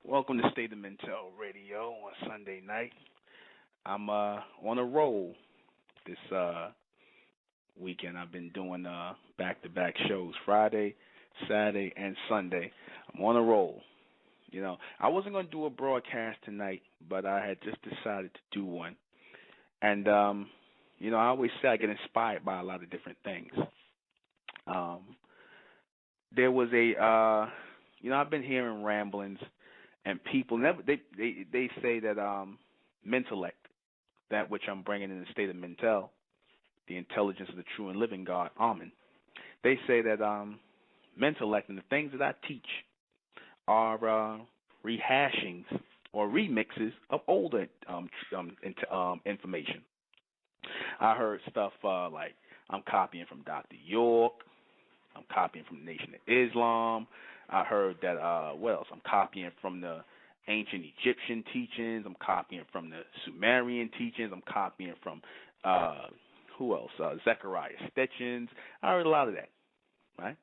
Welcome to State of Mental Radio on Sunday night. I'm on a roll this weekend. I've been doing back-to-back shows, Friday, Saturday, and Sunday. I'm on a roll. You know, I wasn't going to do a broadcast tonight, but I had just decided to do one. And, you know, I always say I get inspired by a lot of different things. There was a, you know, I've been hearing ramblings, and people never, they say that mentellect, that which I'm bringing in the state of mental, the intelligence of the true and living God, Amen. They say that mentellect and the things that I teach are rehashings or remixes of older information. I heard stuff like I'm copying from Dr. York, I'm copying from the Nation of Islam. I heard that, what else? I'm copying from the ancient Egyptian teachings. I'm copying from the Sumerian teachings. I'm copying from, who else? Zechariah Stetchins. I heard a lot of that, right?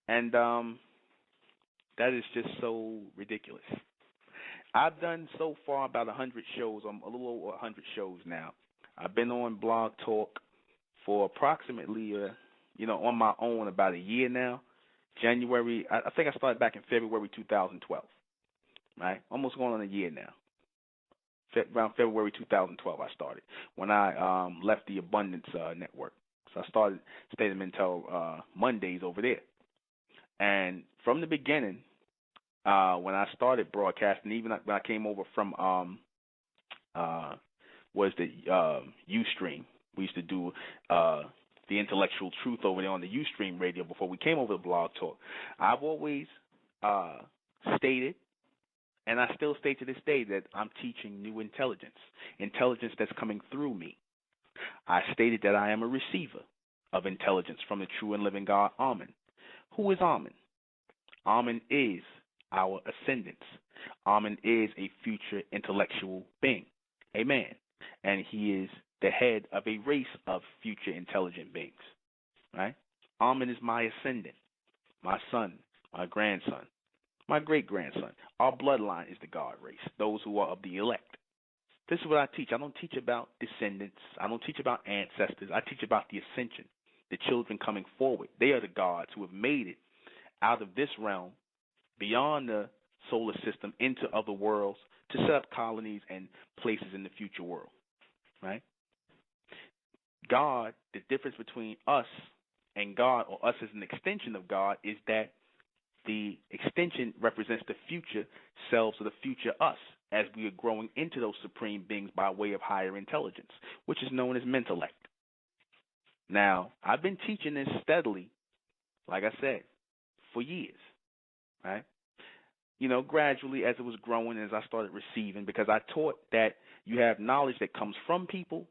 And that is just so ridiculous. I've done so far about 100 shows. I'm a little over 100 shows now. I've been on Blog Talk for approximately, you know, on my own about a year now. January, I think I started back in February 2012, right? Almost going on a year now. Around February 2012 I started, when I left the Abundance Network. So I started State of Mental Mondays over there. And from the beginning, when I started broadcasting, even when I came over from was the Ustream. We used to do the intellectual truth over there on the Ustream radio before we came over to Blog Talk. I've always stated, and I still state to this day, that I'm teaching new intelligence that's coming through me. I stated that I am a receiver of intelligence from the true and living God, Amen. Who is Amen? Amen is our ascendance. Amen is a future intellectual being. Amen. And he is the head of a race of future intelligent beings. Right? Amen is my ascendant, my son, my grandson, my great-grandson. Our bloodline is the God race, those who are of the elect. This is what I teach. I don't teach about descendants. I don't teach about ancestors. I teach about the ascension, the children coming forward. They are the gods who have made it out of this realm, beyond the solar system, into other worlds, to set up colonies and places in the future world. Right? God, the difference between us and God, or us as an extension of God, is that the extension represents the future selves of the future us, as we are growing into those supreme beings by way of higher intelligence, which is known as mentellect. Now, I've been teaching this steadily, like I said, for years, right? You know, gradually as it was growing, as I started receiving, because I taught that you have knowledge that comes from people,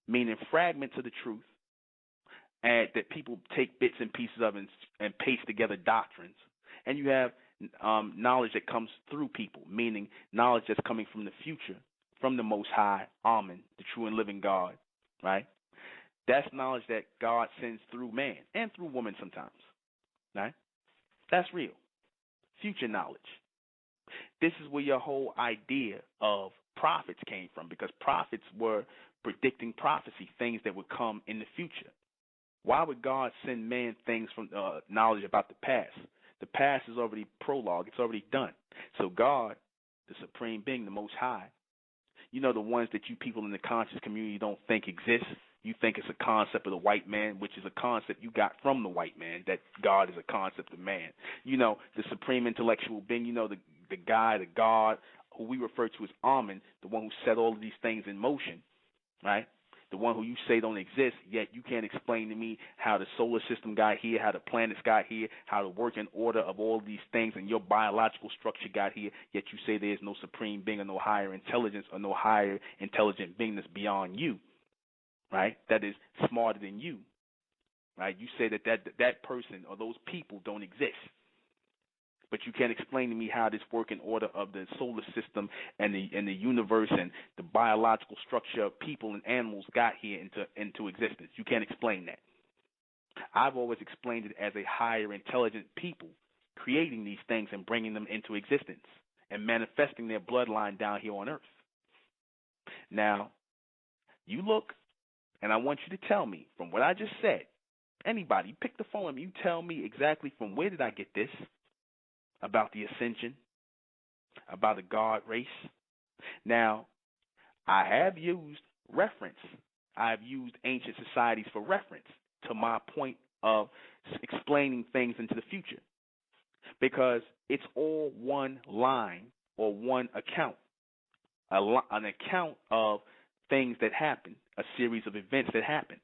meaning fragments of the truth, and that people take bits and pieces of and paste together doctrines. And you have knowledge that comes through people, meaning knowledge that's coming from the future, from the Most High, Amen, the true and living God, right? That's knowledge that God sends through man and through woman sometimes, right? That's real. Future knowledge. This is where your whole idea of prophets came from, because prophets were predicting prophecy, things that would come in the future. Why would God send man things from knowledge about the past? The past is already prologue. It's already done. So God, the supreme being, the Most High, you know, the ones that you people in the conscious community don't think exist. You think it's a concept of the white man, which is a concept you got from the white man, that God is a concept of man. You know, the supreme intellectual being, you know, the guy, the God, who we refer to as Amen, the one who set all of these things in motion, right? The one who you say don't exist, yet you can't explain to me how the solar system got here, how the planets got here, how the working order of all these things and your biological structure got here, yet you say there's no supreme being or no higher intelligence or no higher intelligent being that's beyond you, right? That is smarter than you, right? You say that person or those people don't exist. but you can't explain to me how this working order of the solar system and the universe and the biological structure of people and animals got here into existence. You can't explain that. I've always explained it as a higher intelligent people creating these things and bringing them into existence and manifesting their bloodline down here on Earth. Now, you look, and I want you to tell me from what I just said, anybody, pick the phone and you tell me exactly from where did I get this about the ascension, about the God race. Now, I have used reference. I've used ancient societies for reference to my point of explaining things into the future, because it's all one line or one account, an account of things that happen, a series of events that happen.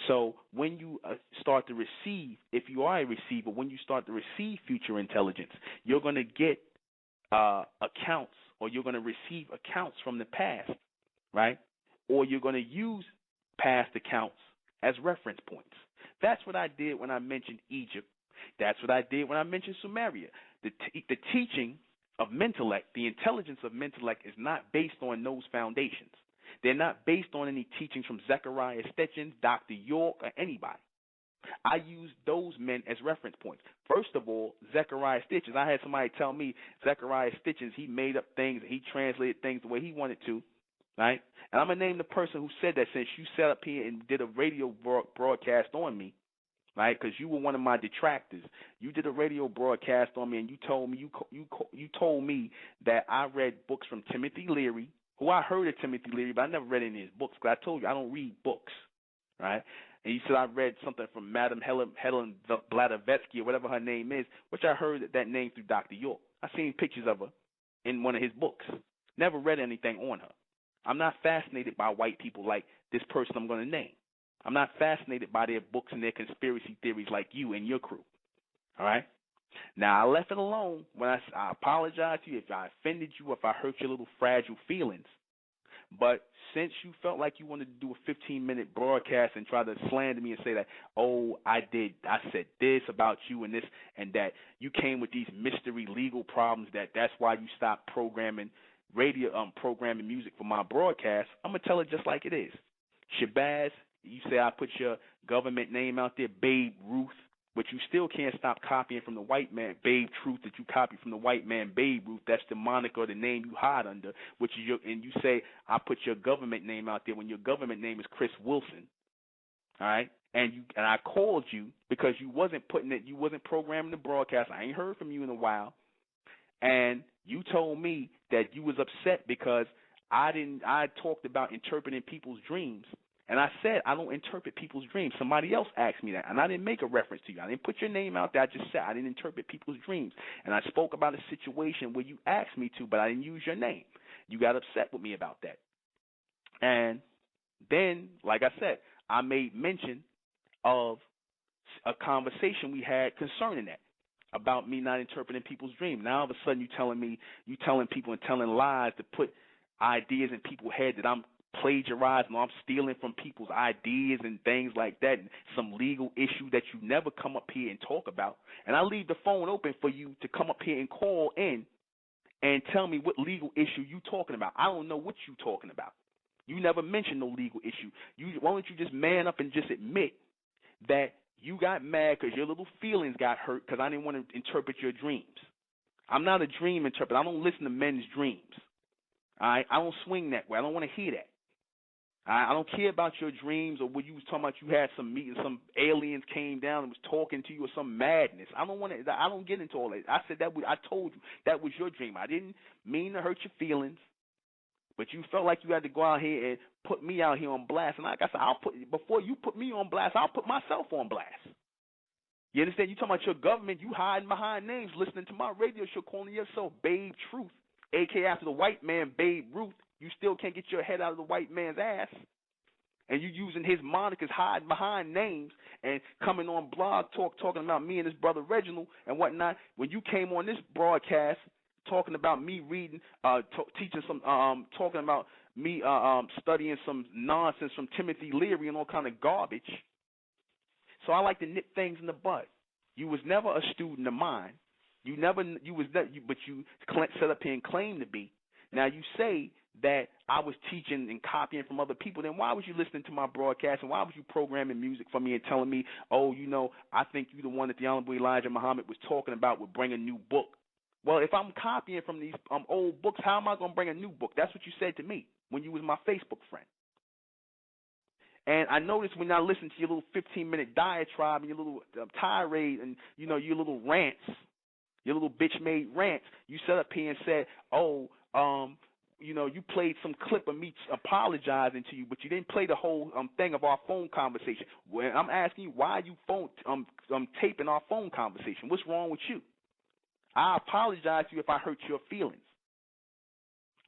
So when you start to receive, if you are a receiver, when you start to receive future intelligence, you're going to get accounts, or you're going to receive accounts from the past, right? Or you're going to use past accounts as reference points. That's what I did when I mentioned Egypt. That's what I did when I mentioned Sumeria. The teaching of Mentellect, the intelligence of Mentellect, is not based on those foundations. They're not based on any teachings from Zechariah Stitchens, Dr. York, or anybody. I use those men as reference points. First of all, Zechariah Stitchens. I had somebody tell me Zechariah Stitchens, he made up things, he translated things the way he wanted to, right? And I'm going to name the person who said that, since you sat up here and did a radio broadcast on me, right? Because you were one of my detractors. You did a radio broadcast on me, and you told me you told me that I read books from Timothy Leary, who I heard of Timothy Leary, but I never read any of his books, because I told you I don't read books, right? And you said I read something from Madame Helen Blavatsky, or whatever her name is, which I heard that name through Dr. York. I seen pictures of her in one of his books. Never read anything on her. I'm not fascinated by white people like this person I'm going to name. I'm not fascinated by their books and their conspiracy theories like you and your crew. All right? Now, I left it alone when I apologize to you if I offended you, if I hurt your little fragile feelings. But since you felt like you wanted to do a 15-minute broadcast and try to slander me and say that, oh, I said this about you and this, and that you came with these mystery legal problems, that's why you stopped programming programming music for my broadcast, I'm going to tell it just like it is. Shabazz, you say I put your government name out there, Babe Ruth, but you still can't stop copying from the white man, Babe Truth, that you copy from the white man, Babe Ruth. That's the moniker, the name you hide under, which is and you say I put your government name out there when your government name is Chris Wilson. All right? And I called you because you wasn't programming the broadcast. I ain't heard from you in a while. And you told me that you was upset because I talked about interpreting people's dreams. And I said I don't interpret people's dreams. Somebody else asked me that, and I didn't make a reference to you. I didn't put your name out there. I just said I didn't interpret people's dreams. And I spoke about a situation where you asked me to, but I didn't use your name. You got upset with me about that. And then, like I said, I made mention of a conversation we had concerning that, about me not interpreting people's dreams. Now all of a sudden you telling people and telling lies to put ideas in people's head that I'm plagiarizing or I'm stealing from people's ideas and things like that, and some legal issue that you never come up here and talk about. And I leave the phone open for you to come up here and call in and tell me what legal issue you talking about. I don't know what you talking about. You never mentioned no legal issue. Why don't you just man up and just admit that you got mad because your little feelings got hurt because I didn't want to interpret your dreams. I'm not a dream interpreter. I don't listen to men's dreams. All right? I don't swing that way. I don't want to hear that. I don't care about your dreams or what you was talking about. You had some meeting, some aliens came down and was talking to you or some madness. I don't get into all that. I said that. I told you that was your dream. I didn't mean to hurt your feelings, but you felt like you had to go out here and put me out here on blast. And like I said, before you put me on blast, I'll put myself on blast. You understand? You talking about your government? You hiding behind names, listening to my radio show, calling yourself Babe Truth, a.k.a. after the white man Babe Ruth. You still can't get your head out of the white man's ass. And you using his monikers, hiding behind names, and coming on Blog Talk talking about me and his brother Reginald and whatnot. When you came on this broadcast talking about me reading, teaching some, talking about me studying some nonsense from Timothy Leary and all kind of garbage. So I like to nip things in the bud. You was never a student of mine. You never, you was that, but you set up here and claim to be. Now you say that I was teaching and copying from other people. Then why was you listening to my broadcast, and why was you programming music for me and telling me, oh, you know, I think you the one that the Honorable Elijah Muhammad was talking about would bring a new book. Well, if I'm copying from these old books, how am I going to bring a new book? That's what you said to me when you was my Facebook friend. And I noticed when I listened to your little 15-minute diatribe and your little tirade and, you know, your little rants, your little bitch-made rants, you set up here and said, oh, you know, you played some clip of me apologizing to you, but you didn't play the whole thing of our phone conversation. When I'm asking you, why are you taping our phone conversation? What's wrong with you? I apologize to you if I hurt your feelings.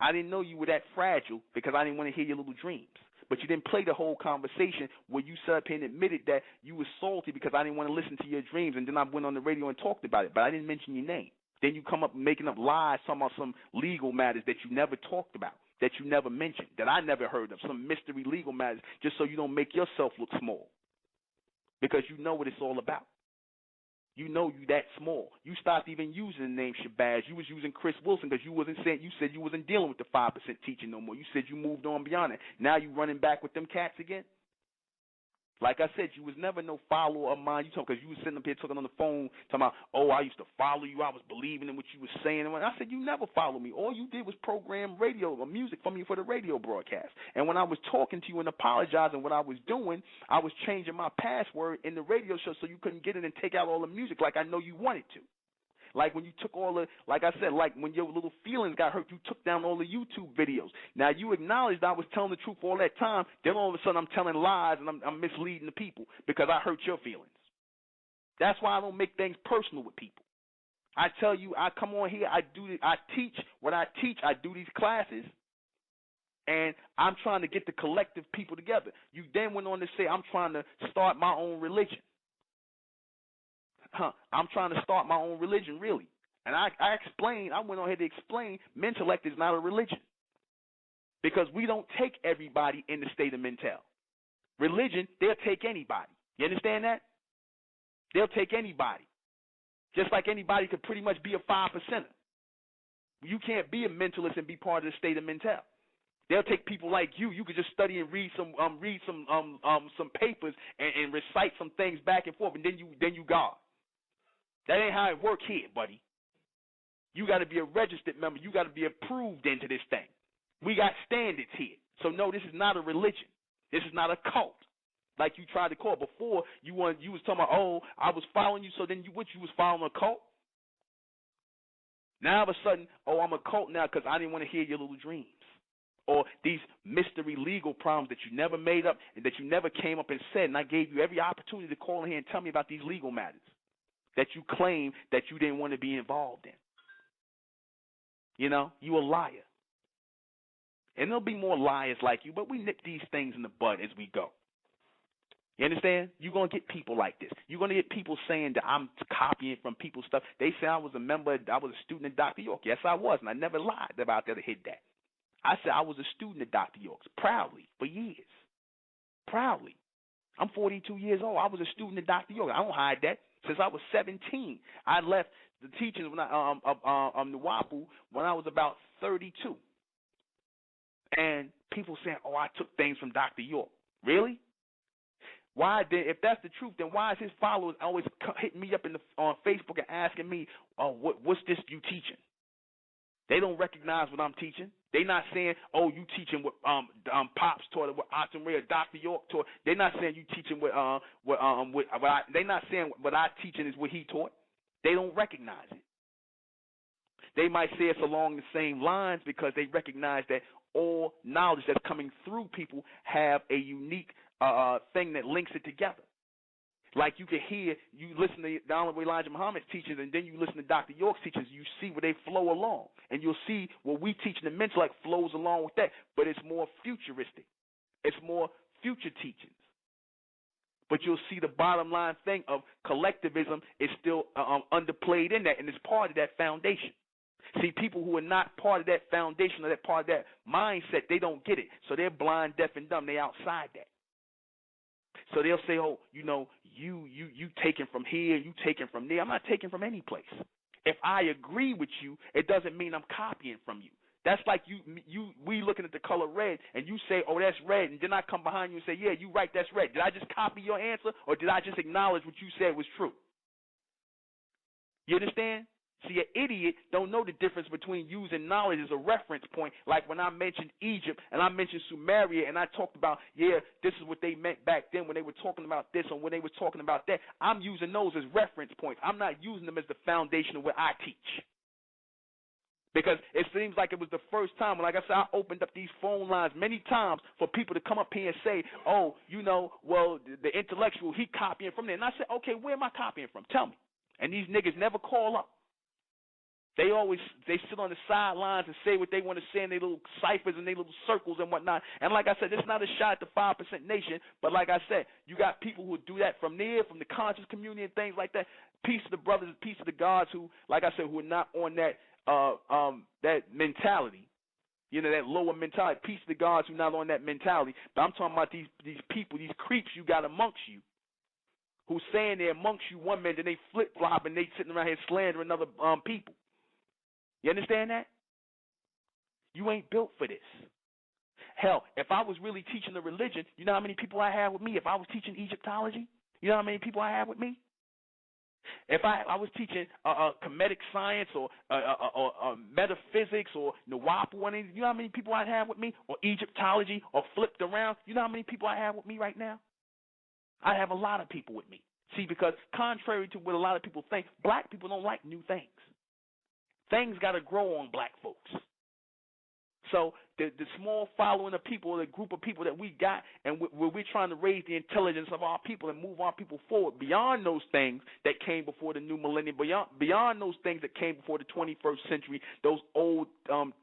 I didn't know you were that fragile because I didn't want to hear your little dreams. But you didn't play the whole conversation where you sat up here and admitted that you were salty because I didn't want to listen to your dreams, and then I went on the radio and talked about it, but I didn't mention your name. Then you come up making up lies, talking about some legal matters that you never talked about, that you never mentioned, that I never heard of, some mystery legal matters, just so you don't make yourself look small, because you know what it's all about. You know you that small. You stopped even using the name Shabazz. You was using Chris Wilson because you said you wasn't dealing with the 5% teaching no more. You said you moved on beyond it. Now you running back with them cats again? Like I said, you was never no follower of mine. You talk because you was sitting up here talking on the phone, talking about, oh, I used to follow you. I was believing in what you was saying. And I said, you never followed me. All you did was program radio or music for me for the radio broadcast. And when I was talking to you and apologizing what I was doing, I was changing my password in the radio show so you couldn't get in and take out all the music like I know you wanted to. Like when you took all the, like I said, like when your little feelings got hurt, you took down all the YouTube videos. Now you acknowledged I was telling the truth all that time. Then all of a sudden I'm telling lies and I'm misleading the people because I hurt your feelings. That's why I don't make things personal with people. I tell you, I come on here, I teach what I teach. I do these classes, and I'm trying to get the collective people together. You then went on to say I'm trying to start my own religion. I'm trying to start my own religion, really. And I went on here to explain Mentellect is not a religion. Because we don't take everybody in the state of mental. Religion, they'll take anybody. You understand that? They'll take anybody. Just like anybody could pretty much be a 5%er. You can't be a mentalist and be part of the state of mental. They'll take people like you. You could just study and read some papers and recite some things back and forth, and then you God. That ain't how it works here, buddy. You got to be a registered member. You got to be approved into this thing. We got standards here. So, no, this is not a religion. This is not a cult like you tried to call it. Before, you was talking about, oh, I was following you, so then you was following a cult? Now, all of a sudden, oh, I'm a cult now because I didn't want to hear your little dreams. Or these mystery legal problems that you never made up and that you never came up and said, and I gave you every opportunity to call in here and tell me about these legal matters that you claim that you didn't want to be involved in. You know, you a liar. And there'll be more liars like you, but we nip these things in the bud as we go. You understand? You're going to get people like this. You're going to get people saying that I'm copying from people's stuff. They say I was a student of Dr. York. Yes, I was, and I never lied about that or hid that. I said I was a student of Dr. York's, proudly, for years. Proudly. I'm 42 years old. I was a student of Dr. York. I don't hide that. Since I was 17, I left the teachings when the WAPU when I was about 32. And people saying, "Oh, I took things from Dr. York." Really? Why? If that's the truth, then why is his followers always hitting me up on Facebook and asking me, "Oh, what's this you teaching?" They don't recognize what I'm teaching. They not saying, "Oh, you teaching what Pops taught, what Auntie Ray or Dr. York taught." They're not saying you teaching they're not saying what I teaching is what he taught. They don't recognize it. They might say it's along the same lines because they recognize that all knowledge that's coming through people have a unique thing that links it together. Like you can hear, you listen to the Honorable Elijah Muhammad's teachings, and then you listen to Dr. York's teachings, you see where they flow along. And you'll see what we teach in the mental like flows along with that. But it's more futuristic. It's more future teachings. But you'll see the bottom line thing of collectivism is still underplayed in that, and it's part of that foundation. See, people who are not part of that foundation or that part of that mindset, they don't get it. So they're blind, deaf, and dumb. They're outside that. So they'll say, "Oh, you taking from here, you taking from there." I'm not taking from any place. If I agree with you, it doesn't mean I'm copying from you. That's like we looking at the color red, and you say, oh, that's red, and then I come behind you and say, yeah, you right, that's red. Did I just copy your answer, or did I just acknowledge what you said was true? You understand? See, an idiot don't know the difference between using knowledge as a reference point. Like when I mentioned Egypt and I mentioned Sumeria and I talked about, yeah, this is what they meant back then when they were talking about this or when they were talking about that. I'm using those as reference points. I'm not using them as the foundation of what I teach. Because it seems like it was the first time, like I said, I opened up these phone lines many times for people to come up here and say, oh, you know, well, the intellectual, he copying from there. And I said, okay, where am I copying from? Tell me. And these niggas never call up. They sit on the sidelines and say what they want to say in their little ciphers and their little circles and whatnot. And like I said, it's not a shot at the 5% nation, but like I said, you got people who do that from there, from the conscious community and things like that. Peace to the brothers, peace to the gods who, like I said, who are not on that that mentality. You know, that lower mentality. Peace to the gods who are not on that mentality. But I'm talking about these people, these creeps you got amongst you, who's saying they're amongst you one minute and they flip-flop and they sitting around here slandering other people. You understand that? You ain't built for this. Hell, if I was really teaching the religion, you know how many people I have with me? If I was teaching Egyptology, you know how many people I have with me? If I was teaching comedic science or metaphysics or 괂ᴏᴘ, you know how many people I'd have with me? Or Egyptology or flipped around, you know how many people I have with me right now? I have a lot of people with me. See, because contrary to what a lot of people think, black people don't like new things. Things got to grow on black folks. So the small following of people, the group of people that we got, and where we're trying to raise the intelligence of our people and move our people forward beyond those things that came before the new millennium, beyond those things that came before the 21st century, those old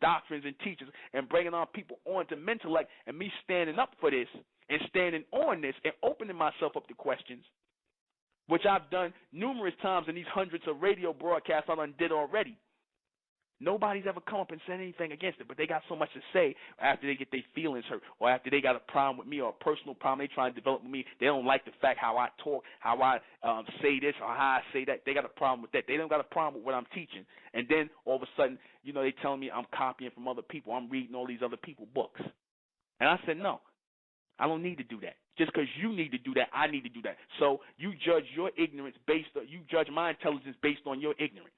doctrines and teachers, and bringing our people on to mentellect, and me standing up for this and standing on this and opening myself up to questions, which I've done numerous times in these hundreds of radio broadcasts I done did already. Nobody's ever come up and said anything against it, but they got so much to say after they get their feelings hurt or after they got a problem with me or a personal problem they try to develop with me. They don't like the fact how I talk, how I say this or how I say that. They got a problem with that. They don't got a problem with what I'm teaching. And then all of a sudden, you know, they telling me I'm copying from other people. I'm reading all these other people's books. And I said, no, I don't need to do that. Just because you need to do that, I need to do that. So you judge your ignorance you judge my intelligence based on your ignorance.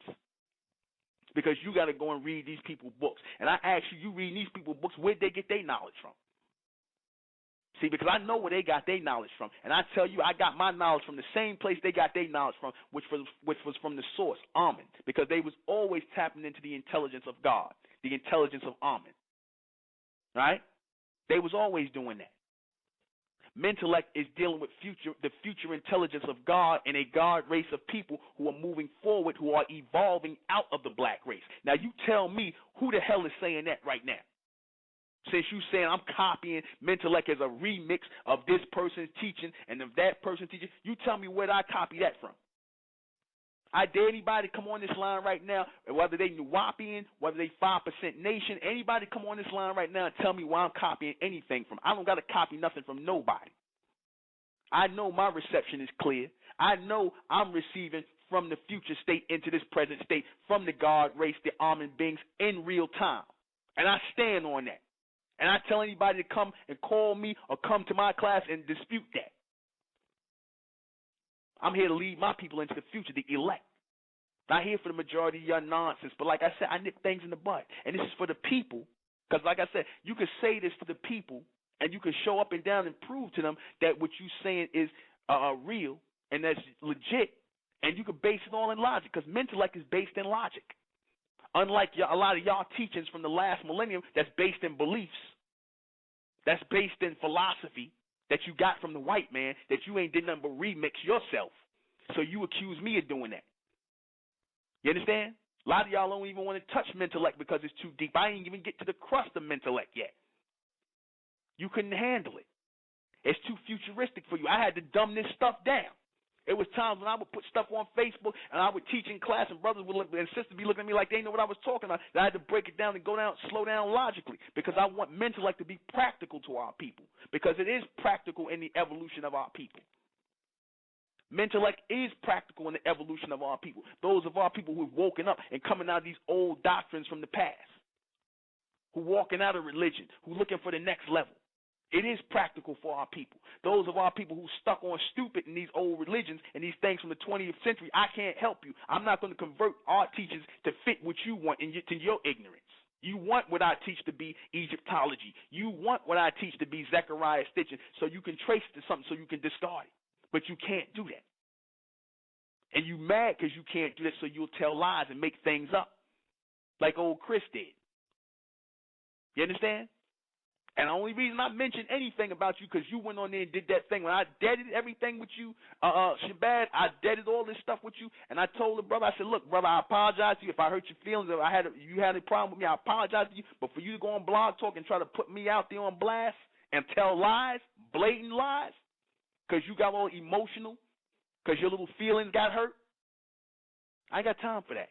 Because you got to go and read these people's books. And I ask you read these people's books, where'd they get their knowledge from? See, because I know where they got their knowledge from. And I tell you, I got my knowledge from the same place they got their knowledge from, which was from the source, Amen. Because they was always tapping into the intelligence of God, the intelligence of Amen. Right? They was always doing that. Mentellect is dealing with the future intelligence of God and a God race of people who are moving forward, who are evolving out of the black race. Now, you tell me who the hell is saying that right now? Since you saying I'm copying Mentellect as a remix of this person's teaching and of that person's teaching, you tell me where I copy that from. I dare anybody to come on this line right now, whether they 괂ᴏᴘᴘ, whether they 5% nation, anybody come on this line right now and tell me where I'm copying anything from. I don't got to copy nothing from nobody. I know my reception is clear. I know I'm receiving from the future state into this present state, from the God race, the Amen beings in real time. And I stand on that. And I tell anybody to come and call me or come to my class and dispute that. I'm here to lead my people into the future, the elect. Not here for the majority of your nonsense, but like I said, I nip things in the bud. And this is for the people, because like I said, you can say this to the people, and you can show up and down and prove to them that what you're saying is real and that's legit, and you can base it all in logic, because Mentellect is based in logic. Unlike a lot of y'all teachings from the last millennium that's based in beliefs, that's based in philosophy, that you got from the white man, that you ain't did nothing but remix yourself. So you accuse me of doing that. You understand? A lot of y'all don't even want to touch Mentellect because it's too deep. I ain't even get to the crust of Mentellect yet. You couldn't handle it. It's too futuristic for you. I had to dumb this stuff down. It was times when I would put stuff on Facebook and I would teach in class and brothers would and sisters be looking at me like they didn't know what I was talking about. That I had to break it down and slow down logically, because I want Mentellect to be practical to our people, because it is practical in the evolution of our people. Mentellect is practical in the evolution of our people. Those of our people who have woken up and coming out of these old doctrines from the past, who walking out of religion, who looking for the next level. It is practical for our people. Those of our people who stuck on stupid in these old religions and these things from the 20th century, I can't help you. I'm not going to convert our teachings to fit what you want to your ignorance. You want what I teach to be Egyptology. You want what I teach to be Zechariah stitching so you can trace it to something so you can discard it. But you can't do that. And you mad because you can't do that, so you'll tell lies and make things up like old Chris did. You understand? And the only reason I mentioned anything about you because you went on there and did that thing. When I deaded everything with you, Shabazz, I deaded all this stuff with you, and I told the brother, I said, look, brother, I apologize to you if I hurt your feelings, if you had a problem with me, I apologize to you. But for you to go on Blog Talk and try to put me out there on blast and tell lies, blatant lies, because you got all emotional, because your little feelings got hurt, I ain't got time for that.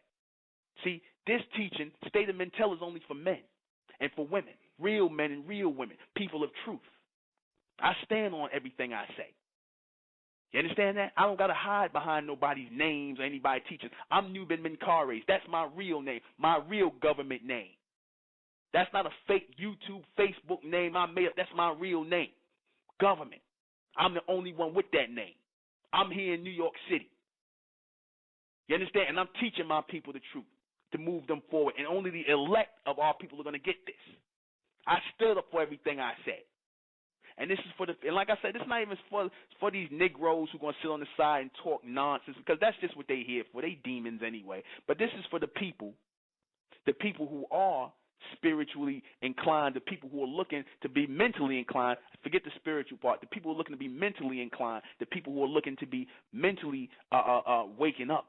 See, this teaching, State of Mental, is only for men and for women. Real men and real women, people of truth. I stand on everything I say. You understand that? I don't got to hide behind nobody's names or anybody teaching. I'm ɪନିର୍ᴏᴘᴜ. That's my real name, my real government name. That's not a fake YouTube, Facebook name I made up. That's my real name, government. I'm the only one with that name. I'm here in New York City. You understand? And I'm teaching my people the truth to move them forward. And only the elect of our people are going to get this. I stood up for everything I said. And this is for the, and like I said, this is not even for these Negroes who are going to sit on the side and talk nonsense, because that's just what they here for. They demons anyway. But this is for the people who are spiritually inclined, the people who are looking to be mentally inclined. Forget the spiritual part. The people who are looking to be mentally inclined, the people who are looking to be mentally waking up.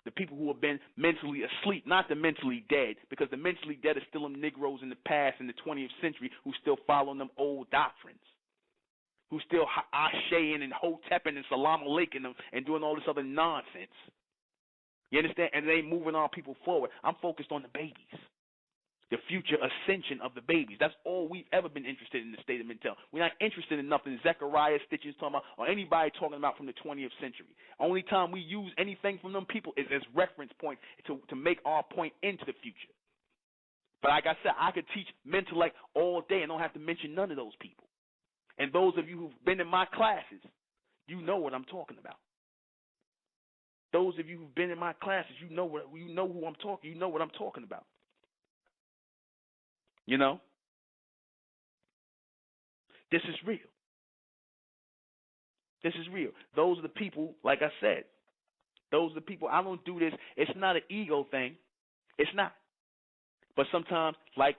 The people who have been mentally asleep, not the mentally dead, because the mentally dead are still them Negroes in the past, in the 20th century, who still following them old doctrines, who still Asheing and Hotepping and Salam Aleikum and doing all this other nonsense. You understand? And they moving our people forward. I'm focused on the babies, the future ascension of the babies. That's all we've ever been interested in the State of Mental. We're not interested in nothing Zechariah Stitches talking about or anybody talking about from the 20th century. Only time we use anything from them people is as reference points to make our point into the future. But like I said, I could teach Mentellect all day and don't have to mention none of those people. And those of you who've been in my classes, you know what I'm talking about. Those of you who've been in my classes, you know who I'm talking. You know what I'm talking about. You know, this is real. This is real. Those are the people, like I said, those are the people. I don't do this. It's not an ego thing. It's not. But sometimes, like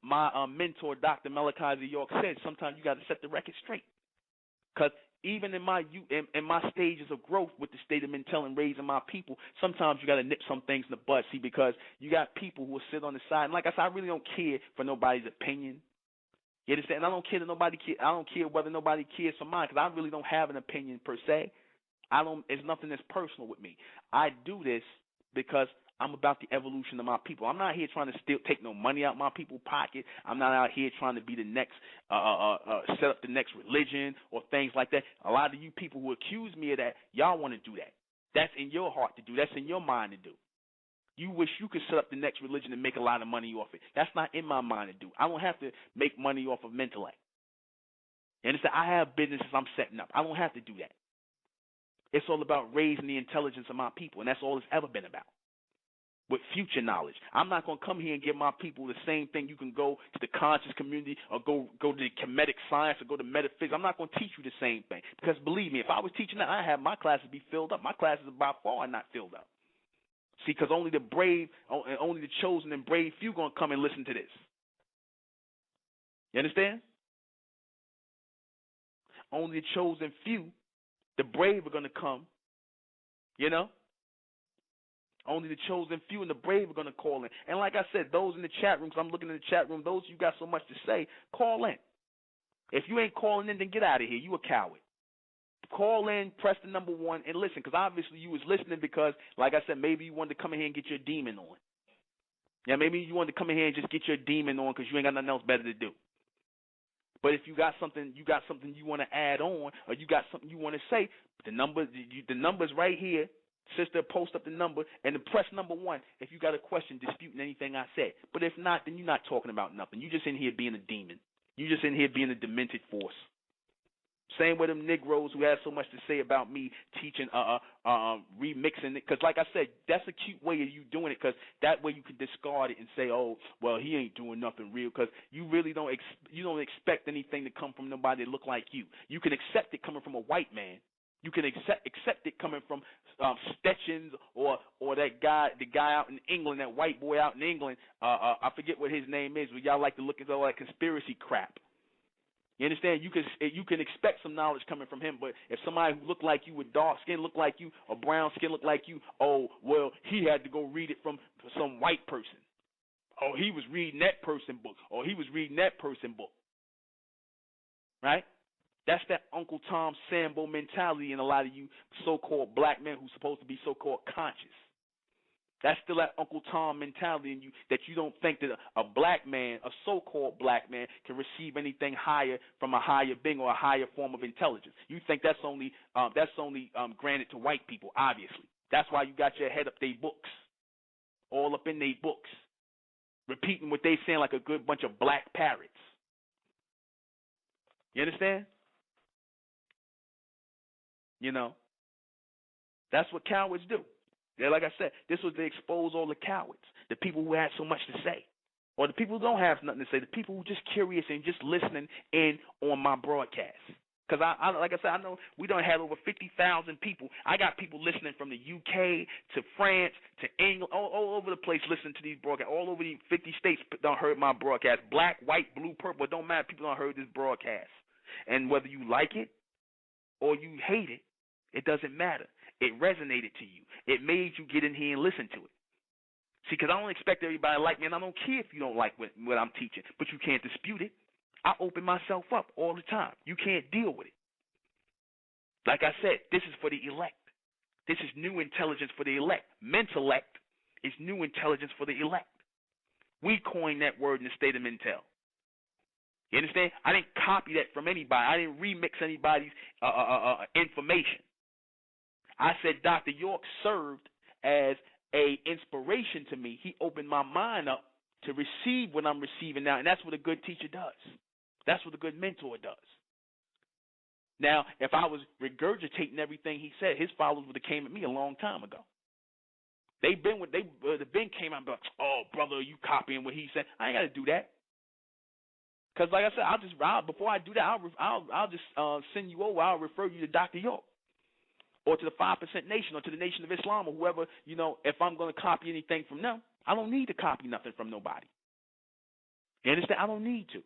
my mentor, Dr. Malachi York, said, sometimes you got to set the record straight. Because even in my stages of growth with the State of Mental and raising my people, sometimes you got to nip some things in the bud. See, because you got people who will sit on the side. And like I said, I really don't care for nobody's opinion. You understand? I don't care that nobody care. I don't care whether nobody cares for mine, because I really don't have an opinion per se. It's nothing that's personal with me. I do this because I'm about the evolution of my people. I'm not here trying to take no money out my people's pocket. I'm not out here trying to be the next, set up the next religion or things like that. A lot of you people who accuse me of that, y'all want to do that. That's in your heart to do. That's in your mind to do. You wish you could set up the next religion and make a lot of money off it. That's not in my mind to do. I don't have to make money off of Mentellect. You understand? I have businesses I'm setting up. I don't have to do that. It's all about raising the intelligence of my people, and that's all it's ever been about. With future knowledge. I'm not going to come here and give my people the same thing. You can go to the conscious community or go to the comedic science or go to metaphysics. I'm not going to teach you the same thing. Because believe me, if I was teaching that, I'd have my classes be filled up. My classes are by far not filled up. See, because only the brave, only the chosen and brave few going to come and listen to this. You understand? Only the chosen few, the brave are going to come, you know? Only the chosen few and the brave are going to call in. And like I said, those in the chat room, because I'm looking in the chat room, those you got so much to say, call in. If you ain't calling in, then get out of here. You a coward. Call in, press the number 1, and listen, because obviously you was listening because, like I said, maybe you wanted to come in here and get your demon on. Yeah, maybe you wanted to come in here and just get your demon on because you ain't got nothing else better to do. But if you got something you want to add on, or you got something you want to say, the number's right here. Sister, post up the number and press number 1 if you got a question disputing anything I said. But if not, then you're not talking about nothing. You just in here being a demon. You just in here being a demented force. Same with them Negroes who have so much to say about me teaching, remixing it. Because like I said, that's a cute way of you doing it, because that way you can discard it and say, oh, well, he ain't doing nothing real, because you really don't expect anything to come from nobody that look like you. You can accept it coming from a white man. You can accept it coming from Stetchens or that guy, the guy out in England, that white boy out in England. I forget what his name is, but y'all like to look into all that conspiracy crap. You understand? You can expect some knowledge coming from him, but if somebody who look like you with dark skin look like you or brown skin look like you, oh, well, he had to go read it from some white person. Oh, he was reading that person book. Or he was reading that person book. Right? That's that Uncle Tom Sambo mentality in a lot of you so-called black men who's supposed to be so-called conscious. That's still that Uncle Tom mentality in you, that you don't think that a black man, a so-called black man, can receive anything higher from a higher being or a higher form of intelligence. You think that's only granted to white people, obviously. That's why you got your head up their books, all up in their books, repeating what they saying like a good bunch of black parrots. You understand? You know, that's what cowards do. Yeah, like I said, this was to expose all the cowards, the people who had so much to say, or the people who don't have nothing to say, the people who are just curious and just listening in on my broadcast. Because I like I said, I know we done had over 50,000 people. I got people listening from the UK to France to England, all over the place listening to these broadcasts. All over the 50 states done heard my broadcast. Black, white, blue, purple, it don't matter. People done heard this broadcast. And whether you like it or you hate it, it doesn't matter. It resonated to you. It made you get in here and listen to it. See, because I don't expect everybody to like me, and I don't care if you don't like what I'm teaching, but you can't dispute it. I open myself up all the time. You can't deal with it. Like I said, this is for the elect. This is new intelligence for the elect. Mentellect is new intelligence for the elect. We coined that word in the state of Mentel. You understand? I didn't copy that from anybody. I didn't remix anybody's information. I said Dr. York served as a inspiration to me. He opened my mind up to receive what I'm receiving now, and that's what a good teacher does. That's what a good mentor does. Now, if I was regurgitating everything he said, his followers would have came at me a long time ago. They've been came out and be like, oh, brother, you copying what he said. I ain't got to do that. Because like I said, before I do that, I'll just send you over. I'll refer you to Dr. York, or to the 5% Nation, or to the Nation of Islam, or whoever, if I'm going to copy anything from them, I don't need to copy nothing from nobody. You understand? I don't need to.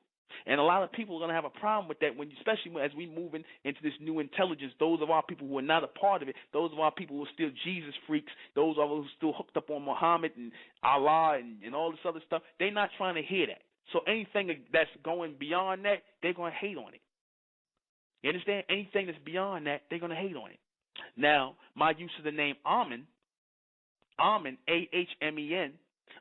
And a lot of people are going to have a problem with that, especially as we move into this new intelligence. Those of our people who are not a part of it, those of our people who are still Jesus freaks, those of us who are still hooked up on Muhammad and Allah and all this other stuff, they're not trying to hear that. So anything that's going beyond that, they're going to hate on it. You understand? Anything that's beyond that, they're going to hate on it. Now, my use of the name Amen, A-H-M-E-N,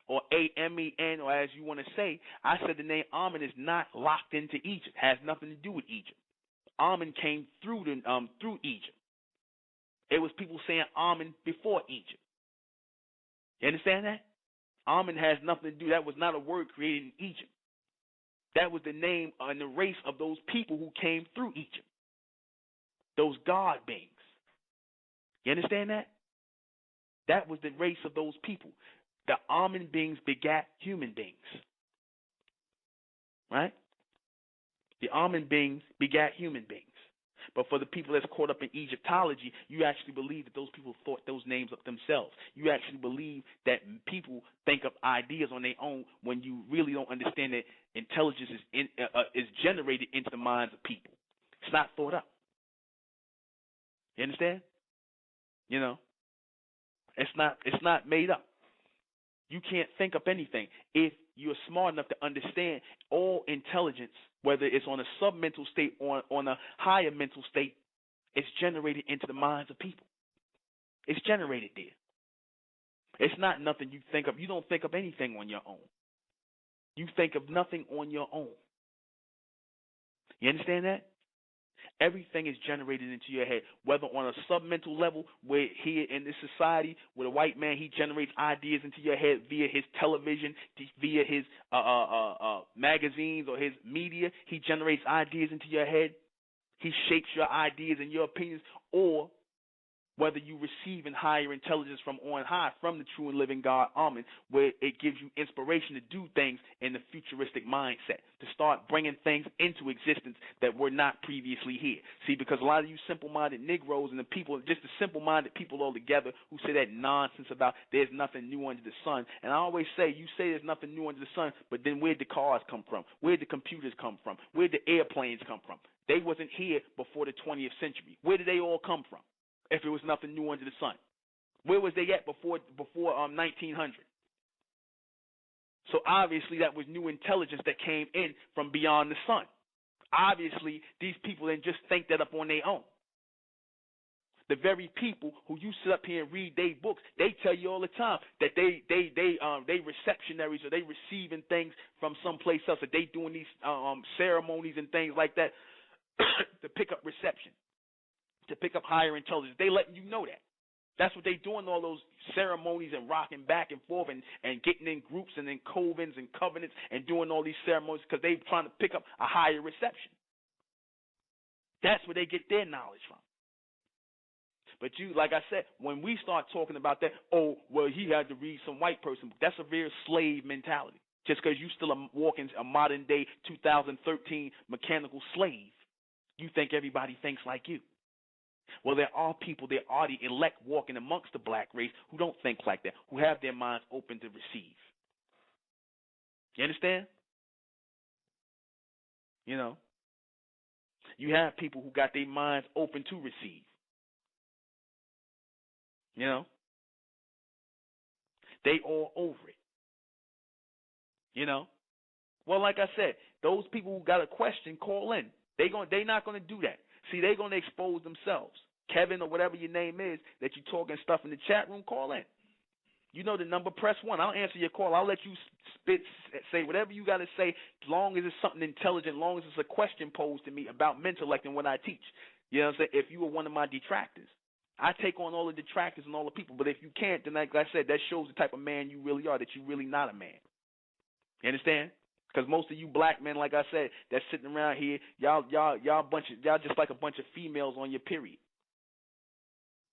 or A-M-E-N, or as you want to say, I said the name Amen is not locked into Egypt, has nothing to do with Egypt. Amen came through Egypt. It was people saying Amen before Egypt. You understand that? Amen has nothing to do, that was not a word created in Egypt. That was the name and the race of those people who came through Egypt. Those God beings. You understand that? That was the race of those people. The Amen beings begat human beings. Right? The Amen beings begat human beings. But for the people that's caught up in Egyptology, you actually believe that those people thought those names up themselves. You actually believe that people think of ideas on their own when you really don't understand that intelligence is generated into the minds of people. It's not thought up. You understand? It's not made up. You can't think up anything if you're smart enough to understand all intelligence, whether it's on a submental state or on a higher mental state, it's generated into the minds of people. It's generated there. It's not nothing you think of. You don't think of anything on your own. You think of nothing on your own. You understand that? Everything is generated into your head, whether on a submental level, where here in this society, with a white man, he generates ideas into your head via his television, via his magazines or his media. He generates ideas into your head. He shapes your ideas and your opinions, or whether you receive in higher intelligence from on high, from the true and living God, Amen, where it gives you inspiration to do things in the futuristic mindset, to start bringing things into existence that were not previously here. See, because a lot of you simple-minded Negroes and the people, just the simple-minded people altogether who say that nonsense about there's nothing new under the sun. And I always say, you say there's nothing new under the sun, but then where'd the cars come from? Where'd the computers come from? Where'd the airplanes come from? They wasn't here before the 20th century. Where did they all come from? If it was nothing new under the sun, where was they at before 1900? So obviously that was new intelligence that came in from beyond the sun. Obviously these people didn't just think that up on their own. The very people who you sit up here and read their books, they tell you all the time that they receptionaries, or they receiving things from someplace else, that they doing these ceremonies and things like that to pick up reception, to pick up higher intelligence. They letting you know that. That's what they doing, all those ceremonies and rocking back and forth and getting in groups and in covens and covenants and doing all these ceremonies because they trying to pick up a higher reception. That's where they get their knowledge from. But you, like I said, when we start talking about that, oh, well, he had to read some white person, that's a very slave mentality. Just because you still walking a modern day 2013 mechanical slave, you think everybody thinks like you. Well, there are people, there are the elect walking amongst the black race who don't think like that, who have their minds open to receive. You understand? You know, you have people who got their minds open to receive. You know, they all over it. You know, well, like I said, those people who got a question, call in. They not going to do that. See, they're going to expose themselves. Kevin or whatever your name is that you're talking stuff in the chat room, call in. You know the number, press 1. I'll answer your call. I'll let you say whatever you got to say, as long as it's something intelligent, as long as it's a question posed to me about mental and what I teach. You know what I'm saying? If you were one of my detractors, I take on all the detractors and all the people. But if you can't, then like I said, that shows the type of man you really are, that you're really not a man. You understand? Because most of you black men, like I said, that's sitting around here, y'all just like a bunch of females on your period.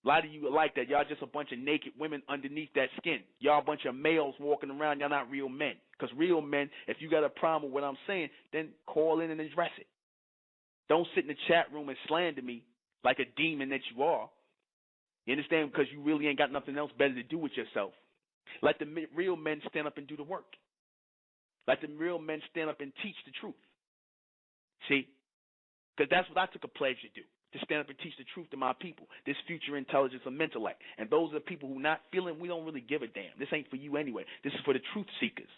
A lot of you are like that. Y'all just a bunch of naked women underneath that skin. Y'all a bunch of males walking around. Y'all not real men. Because real men, if you got a problem with what I'm saying, then call in and address it. Don't sit in the chat room and slander me like a demon that you are. You understand? Because you really ain't got nothing else better to do with yourself. Let the real men stand up and do the work. Let the real men stand up and teach the truth. See? Because that's what I took a pledge to do, to stand up and teach the truth to my people, this future intelligence of intellect. And those are the people who not feeling we don't really give a damn. This ain't for you anyway. This is for the truth seekers,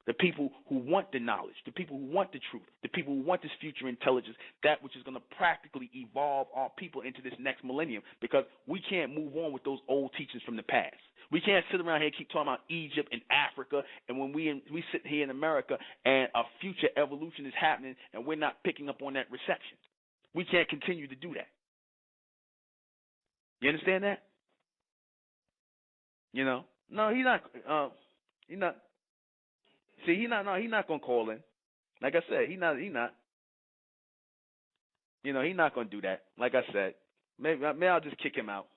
the people who want the knowledge, the people who want the truth, the people who want this future intelligence, that which is going to practically evolve our people into this next millennium, because we can't move on with those old teachings from the past. We can't sit around here and keep talking about Egypt and Africa, and when we sit here in America and a future evolution is happening and we're not picking up on that reception. We can't continue to do that. You understand that? You know? No, he's not. See, he's not gonna call in. Like I said, he's not. You know, he's not gonna do that. Like I said, maybe I'll just kick him out.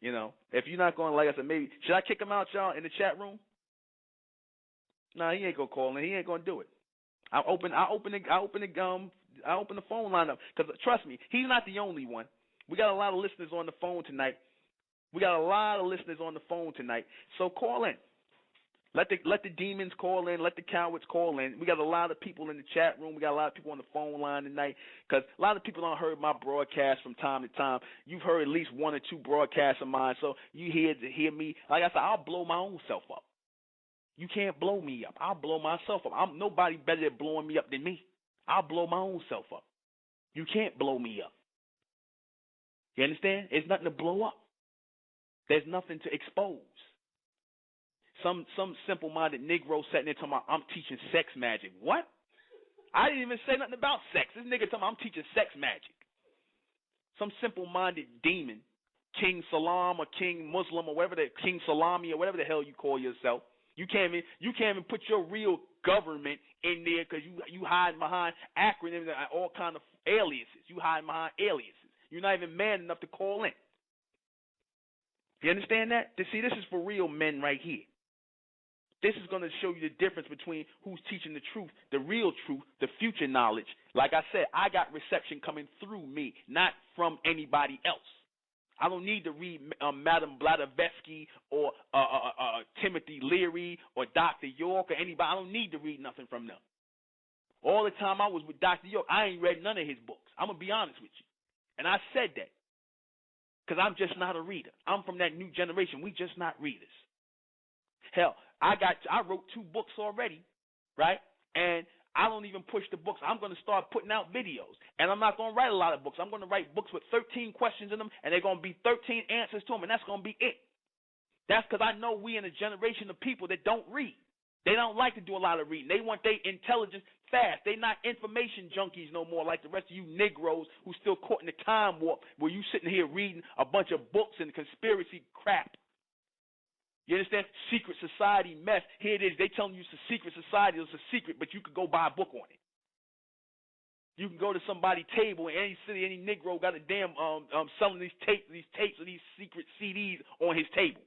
You know, if you're not going, like I said, maybe should I kick him out, y'all, in the chat room? No, he ain't gonna call in. He ain't gonna do it. I open the phone line up, because trust me, he's not the only one. We got a lot of listeners on the phone tonight. So call in. Let the demons call in. Let the cowards call in. We got a lot of people in the chat room. We got a lot of people on the phone line tonight, because a lot of people don't heard my broadcast from time to time. You've heard at least one or two broadcasts of mine, so you hear me. Like I said, I'll blow my own self up. You can't blow me up. I'll blow myself up. I'm nobody better at blowing me up than me. I'll blow my own self up. You can't blow me up. You understand? There's nothing to blow up. There's nothing to expose. Some simple-minded Negro sitting there talking about, I'm teaching sex magic. What? I didn't even say nothing about sex. This nigga talking about I'm teaching sex magic. Some simple-minded demon, King Salam or King Muslim or whatever the King Salami or whatever the hell you call yourself. You can't even put your real government in there because you hiding behind acronyms and all kind of aliases. You hiding behind aliases. You're not even man enough to call in. You understand that? See, this is for real men right here. This is going to show you the difference between who's teaching the truth, the real truth, the future knowledge. Like I said, I got reception coming through me, not from anybody else. I don't need to read Madam Blavatsky or Timothy Leary or Dr. York or anybody. I don't need to read nothing from them. All the time I was with Dr. York, I ain't read none of his books. I'm going to be honest with you. And I said that because I'm just not a reader. I'm from that new generation. We just not readers. Hell, I wrote 2 books already, right? And I don't even push the books. I'm going to start putting out videos. And I'm not going to write a lot of books. I'm going to write books with 13 questions in them, and they're going to be 13 answers to them, and that's going to be it. That's because I know we in a generation of people that don't read. They don't like to do a lot of reading. They want their intelligence fast. They're not information junkies no more like the rest of you Negroes who still caught in the time warp where you sitting here reading a bunch of books and conspiracy crap. You understand? Secret society mess. Here it is. They telling you it's a secret society. It's a secret, but you could go buy a book on it. You can go to somebody's table in any city, any Negro got a damn selling these tapes of these secret CDs on his table.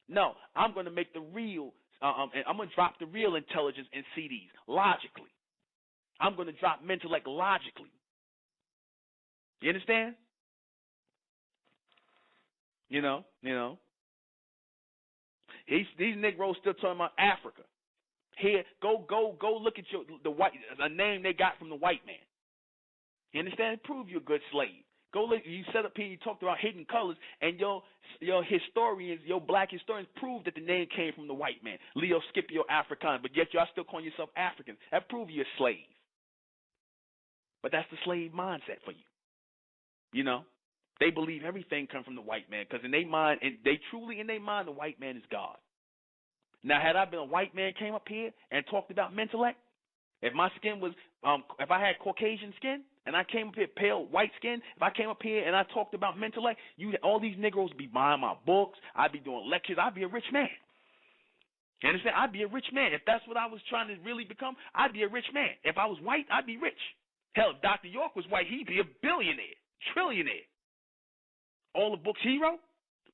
No, I'm going to make the real, I'm going to drop the real intelligence in CDs logically. I'm going to drop Mentellect logically. You understand? You know. These Negroes still talking about Africa. Here, go look at a name they got from the white man. You understand? Prove you're a good slave. Go look. You set up here. You talked about hidden colors, and your historians, your black historians, prove that the name came from the white man, Leo Scipio Africans. But yet y'all still calling yourself African. That proves you're a slave. But that's the slave mindset for you. You know. They believe everything comes from the white man because in their mind, and they truly in their mind, the white man is God. Now, had I been a white man came up here and talked about Mentellect, if my skin was, if I had Caucasian skin and I came up here pale white skin, if I came up here and I talked about Mentellect, all these Negroes would be buying my books. I'd be doing lectures. I'd be a rich man. You understand? I'd be a rich man. If that's what I was trying to really become, I'd be a rich man. If I was white, I'd be rich. Hell, if Dr. York was white, he'd be a billionaire, trillionaire. All the books he wrote,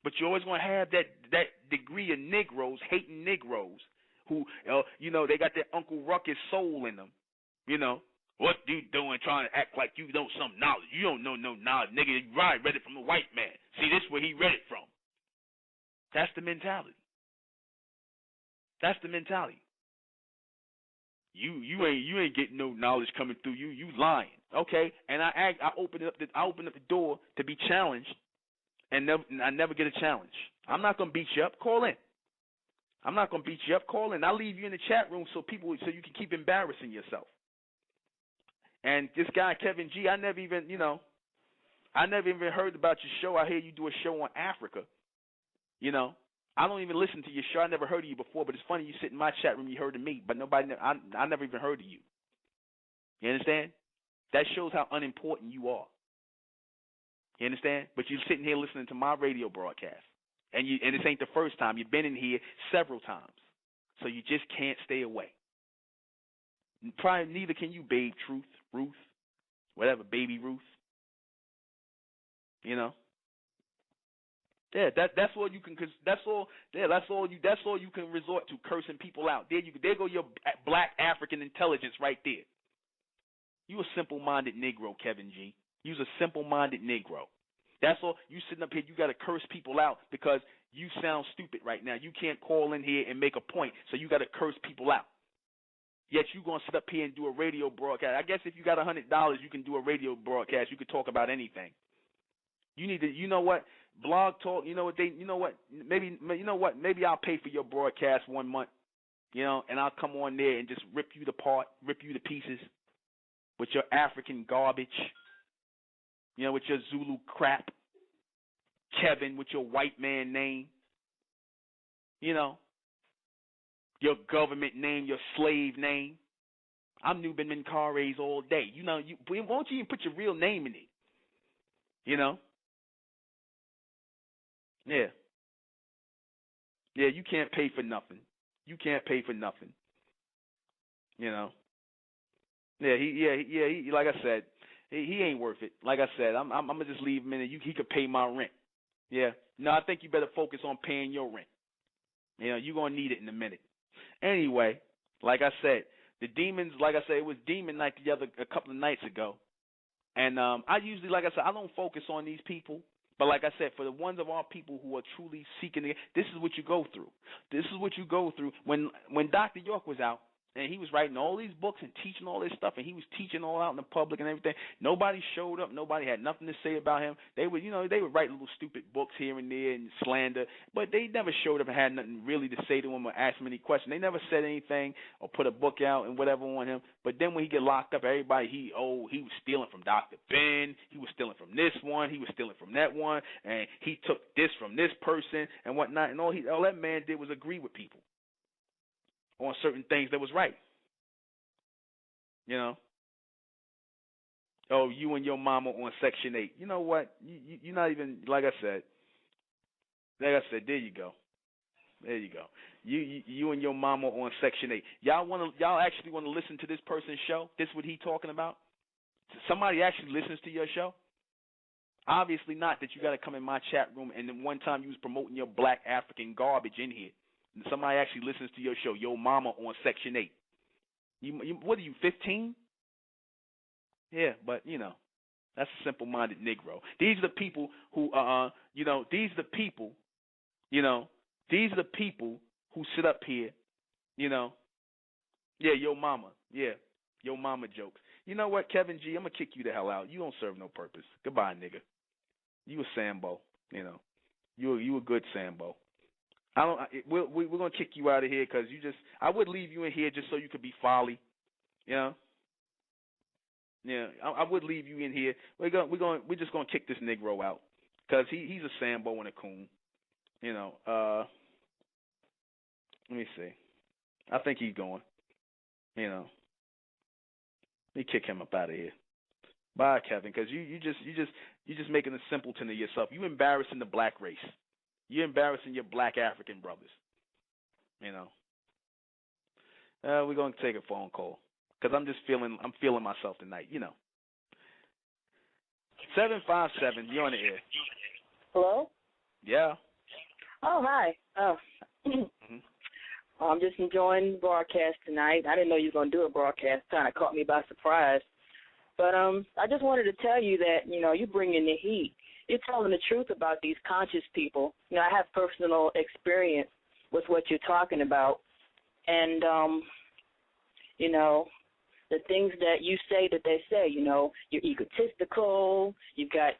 but you're always going to have that degree of Negroes, hating Negroes, who, they got their Uncle Ruckus soul in them. You know, what you doing trying to act like you know some knowledge? You don't know no knowledge, nigga. You read it from the white man. See, this is where he read it from. That's the mentality. That's the mentality. You ain't getting no knowledge coming through you. You lying, okay? And I opened up the door to be challenged. And I never get a challenge. I'm not going to beat you up. Call in. I'm not going to beat you up. Call in. I'll leave you in the chat room so you can keep embarrassing yourself. And this guy, Kevin G, I never even heard about your show. I hear you do a show on Africa. You know, I don't even listen to your show. I never heard of you before, but it's funny you sit in my chat room, you heard of me, but I never even heard of you. You understand? That shows how unimportant you are. You understand? But you're sitting here listening to my radio broadcast. And this ain't the first time. You've been in here several times. So you just can't stay away. Probably neither can you, Babe Truth, Ruth, whatever, Baby Ruth. You know? Yeah, that's all you can. Cause that's all you can resort to, cursing people out. There go your black African intelligence right there. You a simple-minded Negro, Kevin G. You's a simple-minded Negro. That's all. You sitting up here, you got to curse people out because you sound stupid right now. You can't call in here and make a point, so you got to curse people out. Yet you going to sit up here and do a radio broadcast. I guess if you got $100, you can do a radio broadcast. You could talk about anything. You need to, you know what, Blog Talk, maybe I'll pay for your broadcast 1 month, and I'll come on there and just rip you to pieces with your African garbage. With your Zulu crap, Kevin with your white man name, your government name, your slave name. I'm Nuben Menkares all day. You know, won't you even put your real name in it? You know? Yeah. Yeah, you can't pay for nothing. You can't pay for nothing. You know? Yeah, he like I said, he ain't worth it. Like I said, I'm gonna just leave him in it. He could pay my rent. Yeah. No, I think you better focus on paying your rent. You know, you're gonna need it in a minute. Anyway, like I said, the demons, like I said, it was demon night a couple of nights ago. And I usually, like I said, I don't focus on these people. But like I said, for the ones of our people who are truly seeking, this is what you go through. This is what you go through. When Dr. York was out, and he was writing all these books and teaching all this stuff, and he was teaching all out in the public and everything. Nobody showed up. Nobody had nothing to say about him. They would, they would write little stupid books here and there and slander, but they never showed up and had nothing really to say to him or ask him any questions. They never said anything or put a book out and whatever on him. But then when he get locked up, everybody, he was stealing from Dr. Ben. He was stealing from this one. He was stealing from that one, and he took this from this person and whatnot. And all that man did was agree with people on certain things that was right. You know? Oh, you and your mama on Section 8. You know what? You're not even, like I said, there you go. There you go. You and your mama on Section 8. Y'all actually want to listen to this person's show? This what he talking about? Somebody actually listens to your show? Obviously not, that you got to come in my chat room and then one time you was promoting your black African garbage in here. And somebody actually listens to your show, Your Mama on Section 8. You what are you, 15? Yeah, but, that's a simple-minded Negro. These are the people who, these are the people who sit up here, yeah, Your Mama, yeah, Your Mama jokes. You know what, Kevin G, I'm going to kick you the hell out. You don't serve no purpose. Goodbye, nigga. You a Sambo, You a good Sambo. We're gonna kick you out of here because I would leave you in here just so you could be folly, Yeah, I would leave you in here. We're just gonna kick this Negro out because he's a Sambo and a coon, Let me see. I think he's going. Let me kick him up out of here. Bye, Kevin, because you just making a simpleton of yourself. You embarrassing the black race. You're embarrassing your black African brothers. We're going to take a phone call because I'm feeling myself tonight. 757, you're on the air. Hello? Yeah. Oh, hi. I'm just enjoying the broadcast tonight. I didn't know you were going to do a broadcast. Kind of caught me by surprise. But I just wanted to tell you that, you bring in the heat. You're telling the truth about these conscious people. I have personal experience with what you're talking about. And, the things that you say that they say, you're egotistical, you've got,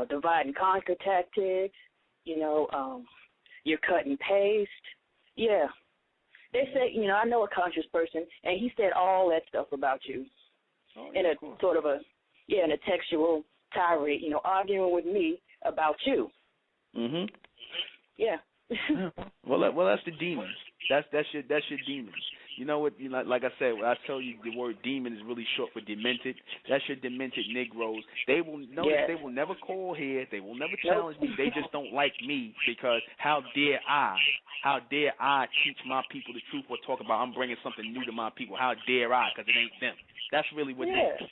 divide and conquer tactics, you're cut and paste. Yeah. They say, I know a conscious person, and he said all that stuff about you in a sort of in a textual tirade, arguing with me about you. Mhm. Yeah. Well, that's the demons. That's your demons. You know what? Like I said, when I tell you the word demon is really short for demented. That's your demented Negroes. They will notice. They will never call here. They will never challenge me. They just don't like me because how dare I teach my people the truth or talk about I'm bringing something new to my people? How dare I? Because it ain't them. That's really what it is.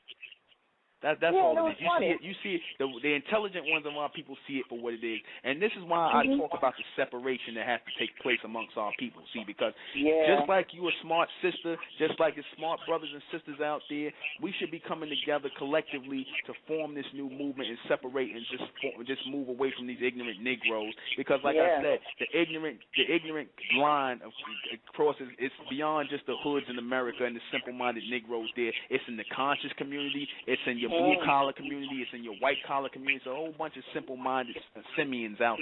That's all it is. You see it. The intelligent ones of our people see it for what it is, and this is why I talk about the separation that has to take place amongst our people. See, because just like you a smart sister, just like the smart brothers and sisters out there, we should be coming together collectively to form this new movement and separate and just move away from these ignorant Negroes. Because, like I said, the ignorant line crosses. It's beyond just the hoods in America and the simple-minded Negroes. There, it's in the conscious community. It's in your blue-collar community. It's in your white-collar community. It's a whole bunch of simple-minded simians out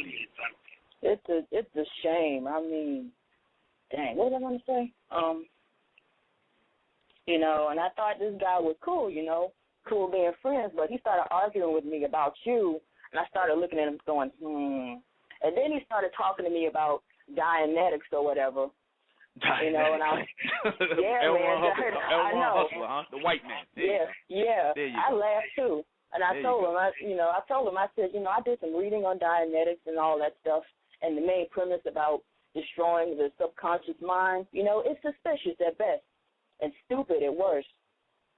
there. It's a shame. I mean, dang, what was I going to say? And I thought this guy was cool, cool being friends, but he started arguing with me about you, and I started looking at him going, And then he started talking to me about Dianetics or whatever. You know, and I, yeah, man, I know. Hustler, huh? The white man. Yeah. There you I go. laughed too, and I told him, I said, I did some reading on Dianetics and all that stuff, and the main premise about destroying the subconscious mind, it's suspicious at best and stupid at worst.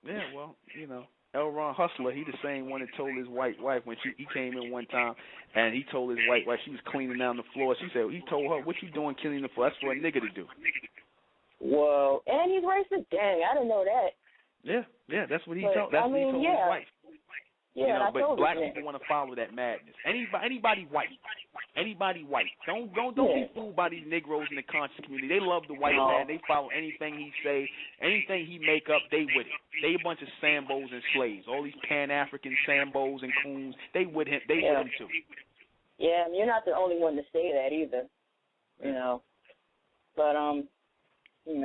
Yeah, well, ꞰHustler, he the same one that told his white wife when he came in one time, and he told his white wife, she was cleaning down the floor. She said, he told her, what you doing cleaning the floor? That's for a nigga to do. Whoa, and he's racist. Dang, I didn't know that. Yeah, that's what he told. That's what he told his wife. Yeah, but black people want to follow that madness. Anybody white. Don't be fooled by these Negroes in the conscious community. They love the white man. They follow anything he say, anything he make up. They with it. They a bunch of Sambos and slaves. All these Pan-African Sambos and coons. They with him. They with him too. Yeah, you're not the only one to say that either. But he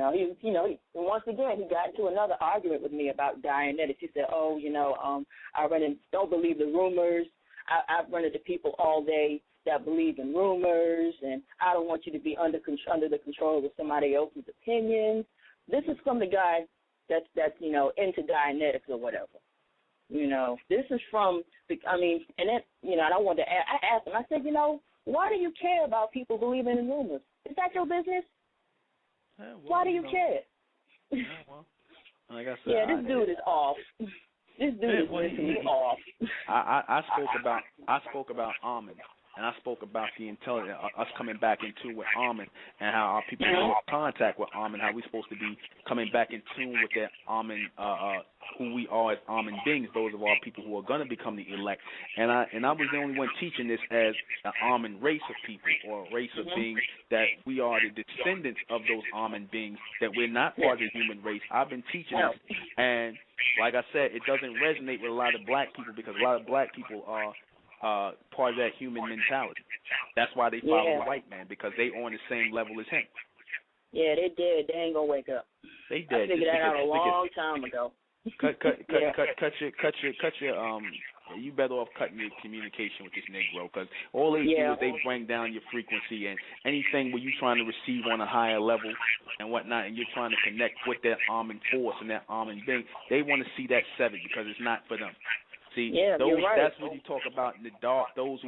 once again he got into another argument with me about Dianetics. He said, I don't believe the rumors. I've run into people all day that believe in rumors, and I don't want you to be under the control of somebody else's opinions. This is from the guy that's into Dianetics or whatever. This is from and I wanted to I asked him. I said, why do you care about people believing in rumors? Is that your business? Why do you care? Like I said, this dude is off. This dude is mentally off. I spoke about Amen, and I spoke about the intelligence, us coming back into with Amen, and how our people in contact with Amen, how we're supposed to be coming back in tune with that Amen, who we are as Amen beings, those of our people who are going to become the elect. And I was the only one teaching this as an Amen race of people, or a race of beings, that we are the descendants of those Amen beings, that we're not part of the human race. I've been teaching this, and like I said, it doesn't resonate with a lot of black people, because a lot of black people are part of that human mentality. That's why they follow the white man, because they on the same level as him. Yeah, they did. They ain't gonna wake up. They did. I figured that out a long time ago. Cut your you better off cutting your communication with this Negro, because all they do is they bring down your frequency, and anything where you're trying to receive on a higher level and whatnot, and you're trying to connect with that Amen force and that Amen being, they want to see that severed, because it's not for them. See, that's what you talk about in the dark. Those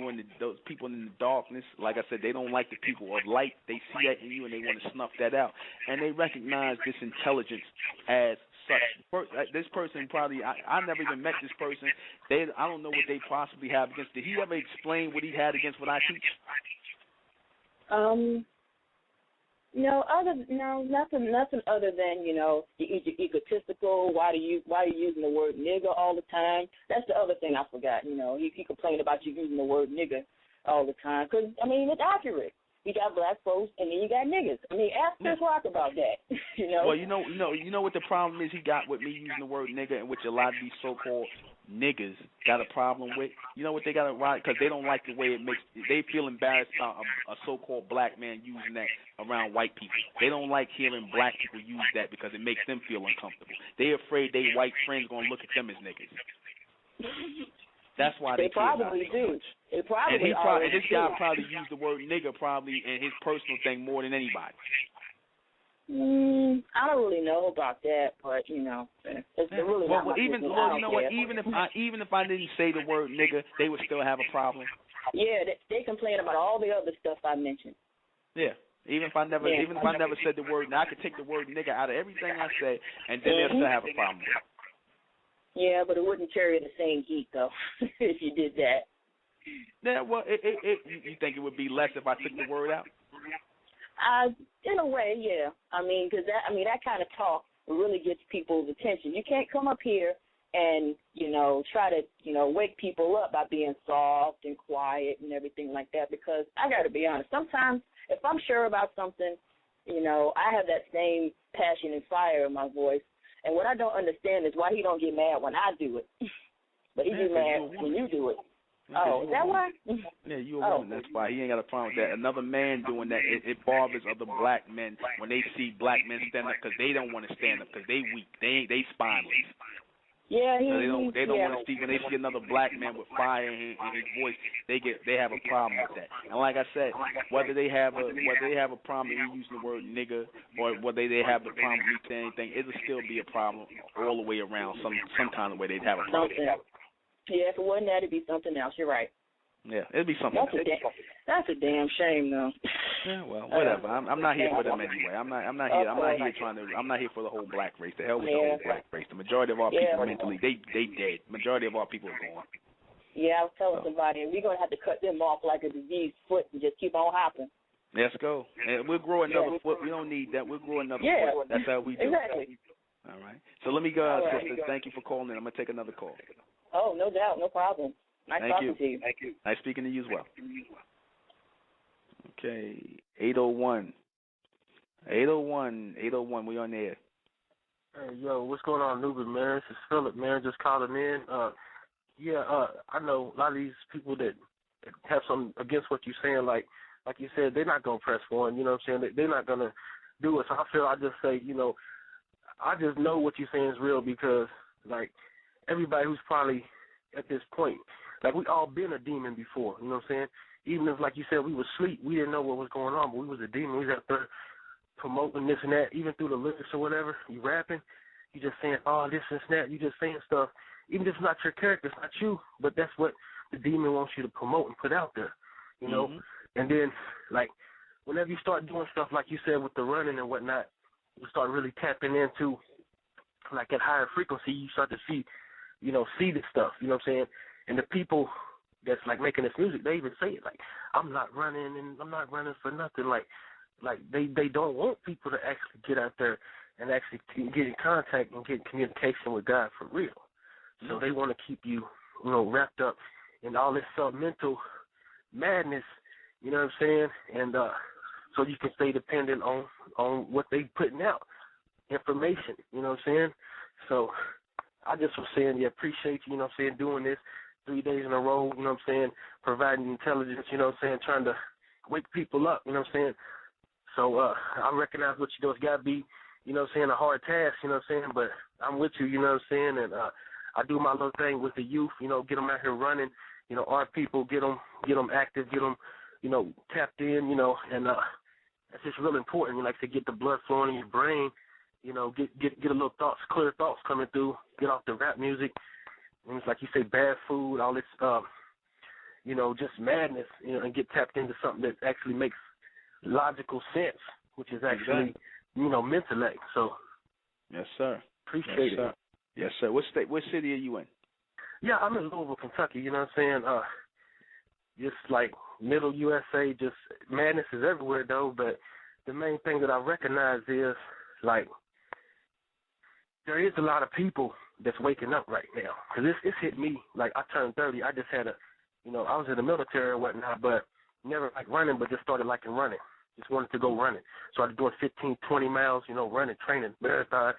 people in the darkness, like I said, they don't like the people of light. They see that in you, and they want to snuff that out. And they recognize this intelligence as such. This person probably, I never even met this person. I don't know what they possibly have against. Did he ever explain what he had against what I teach? Nothing other than, you're egotistical. Why are you using the word nigger all the time? That's the other thing I forgot. He complained about you using the word nigger all the time, because it's accurate. You got black folks, and then you got niggas. Ask Chris Rock about that. Well, you know what the problem is he got with me using the word nigger, and which a lot of these so-called niggas got a problem with. You know what they got to write? Because they don't like the way it makes. They feel embarrassed about a so-called black man using that around white people. They don't like hearing black people use that, because it makes them feel uncomfortable. They're afraid their white friends gonna look at them as niggas. That's why they probably do. They probably and this guy probably used the word nigger probably in his personal thing more than anybody. I don't really know about that, but it's really not my business. Even if I didn't say the word nigger, they would still have a problem. Yeah, they complain about all the other stuff I mentioned. Yeah. Even if I never said the word, now I could take the word nigger out of everything I say, and then they'll still have a problem with it. Yeah, but it wouldn't carry the same heat, though, if you did that. Yeah, well, you think it would be less if I took the word out? In a way, yeah. Because that kind of talk really gets people's attention. You can't come up here and, try to, wake people up by being soft and quiet and everything like that, because I got to be honest, sometimes if I'm sure about something, I have that same passion and fire in my voice. And what I don't understand is why he don't get mad when I do it, but he get mad when you do it. Oh, is that why? Yeah, you're a woman. That's why he ain't got a problem with that. Another man doing that, it bothers other black men when they see black men stand up, because they don't want to stand up, because they weak. They spineless. Yeah, they don't want to see when they see another black man with fire in his voice, they have a problem with that. And like I said, whether they have a problem with me using the word nigga or whether they have the problem with me saying anything, it'll still be a problem all the way around. Some kind of way they'd have a problem. Yeah, if it wasn't that, it'd be something else. You're right. Yeah, it'd be something else. That's a damn shame, though. Yeah, well, whatever. I'm not here for them anyway. I'm not here for the whole black race. The hell with the whole black race. The majority of our people mentally, they dead. Majority of our people are gone. Yeah, I was telling somebody, we're gonna have to cut them off like a diseased foot and just keep on hopping. Let's go. And we'll grow another foot. We don't need that. We'll grow another foot. That's how we do. Exactly. All right. So let me go, sister. Thank you for calling in. I'm gonna take another call. Oh, no doubt, no problem. Nice talking to you. Thank you. Nice speaking to you as well. Okay, 801. 801, we on there. Hey, yo, what's going on, Newbie, man? This is Philip, man, just calling in. I know a lot of these people that have something against what you're saying, like you said, they're not going to press for, you know what I'm saying? They're not going to do it. So I just say, you know, I just know what you're saying is real because, like, everybody who's probably at this point, like, we all been a demon before, you know what I'm saying? Even if, like you said, we was asleep, we didn't know what was going on, but we was a demon. We was out there promoting this and that, even through the lyrics or whatever. You rapping, you just saying, oh, this and that. You just saying stuff. Even if it's not your character, it's not you, but that's what the demon wants you to promote and put out there, you know? Mm-hmm. And then, like, whenever you start doing stuff, like you said, with the running and whatnot, you start really tapping into, like, at higher frequency, you start to see, you know, see this stuff, you know what I'm saying? And the people that's, like, making this music, they even say it, like, I'm not running and I'm not running for nothing. Like they don't want people to actually get out there and actually get in contact and get communication with God for real. So they want to keep you, you know, wrapped up in all this mental madness, you know what I'm saying? And so you can stay dependent on what they putting out, information, you know what I'm saying? So I just was saying, yeah, appreciate you, you know what I'm saying, doing this 3 days in a row, you know what I'm saying, providing intelligence, you know what I'm saying, trying to wake people up, you know what I'm saying. So I recognize what you do. It's got to be, you know what I'm saying, a hard task, you know what I'm saying, but I'm with you, you know what I'm saying, and I do my little thing with the youth, you know, get them out here running, you know, our people, get them active, get them, you know, tapped in, you know, and that's just real important, you know, like to get the blood flowing in your brain, you know, get a little thoughts, clear thoughts coming through, get off the rap music. And it's like you say, bad food, all this, you know, just madness, you know, and get tapped into something that actually makes logical sense, which is actually, you know, mental. So, yes, sir. Appreciate it. Yes, sir. What city are you in? Yeah, I'm in Louisville, Kentucky. You know what I'm saying? Just like middle USA, just madness is everywhere though. But the main thing that I recognize is like there is a lot of people that's waking up right now, because it's hit me. Like, I turned 30. I just had I was in the military or whatnot, but never like running, but just started liking running. Just wanted to go running. Started doing 15, 20 miles, you know, running, training, marathon.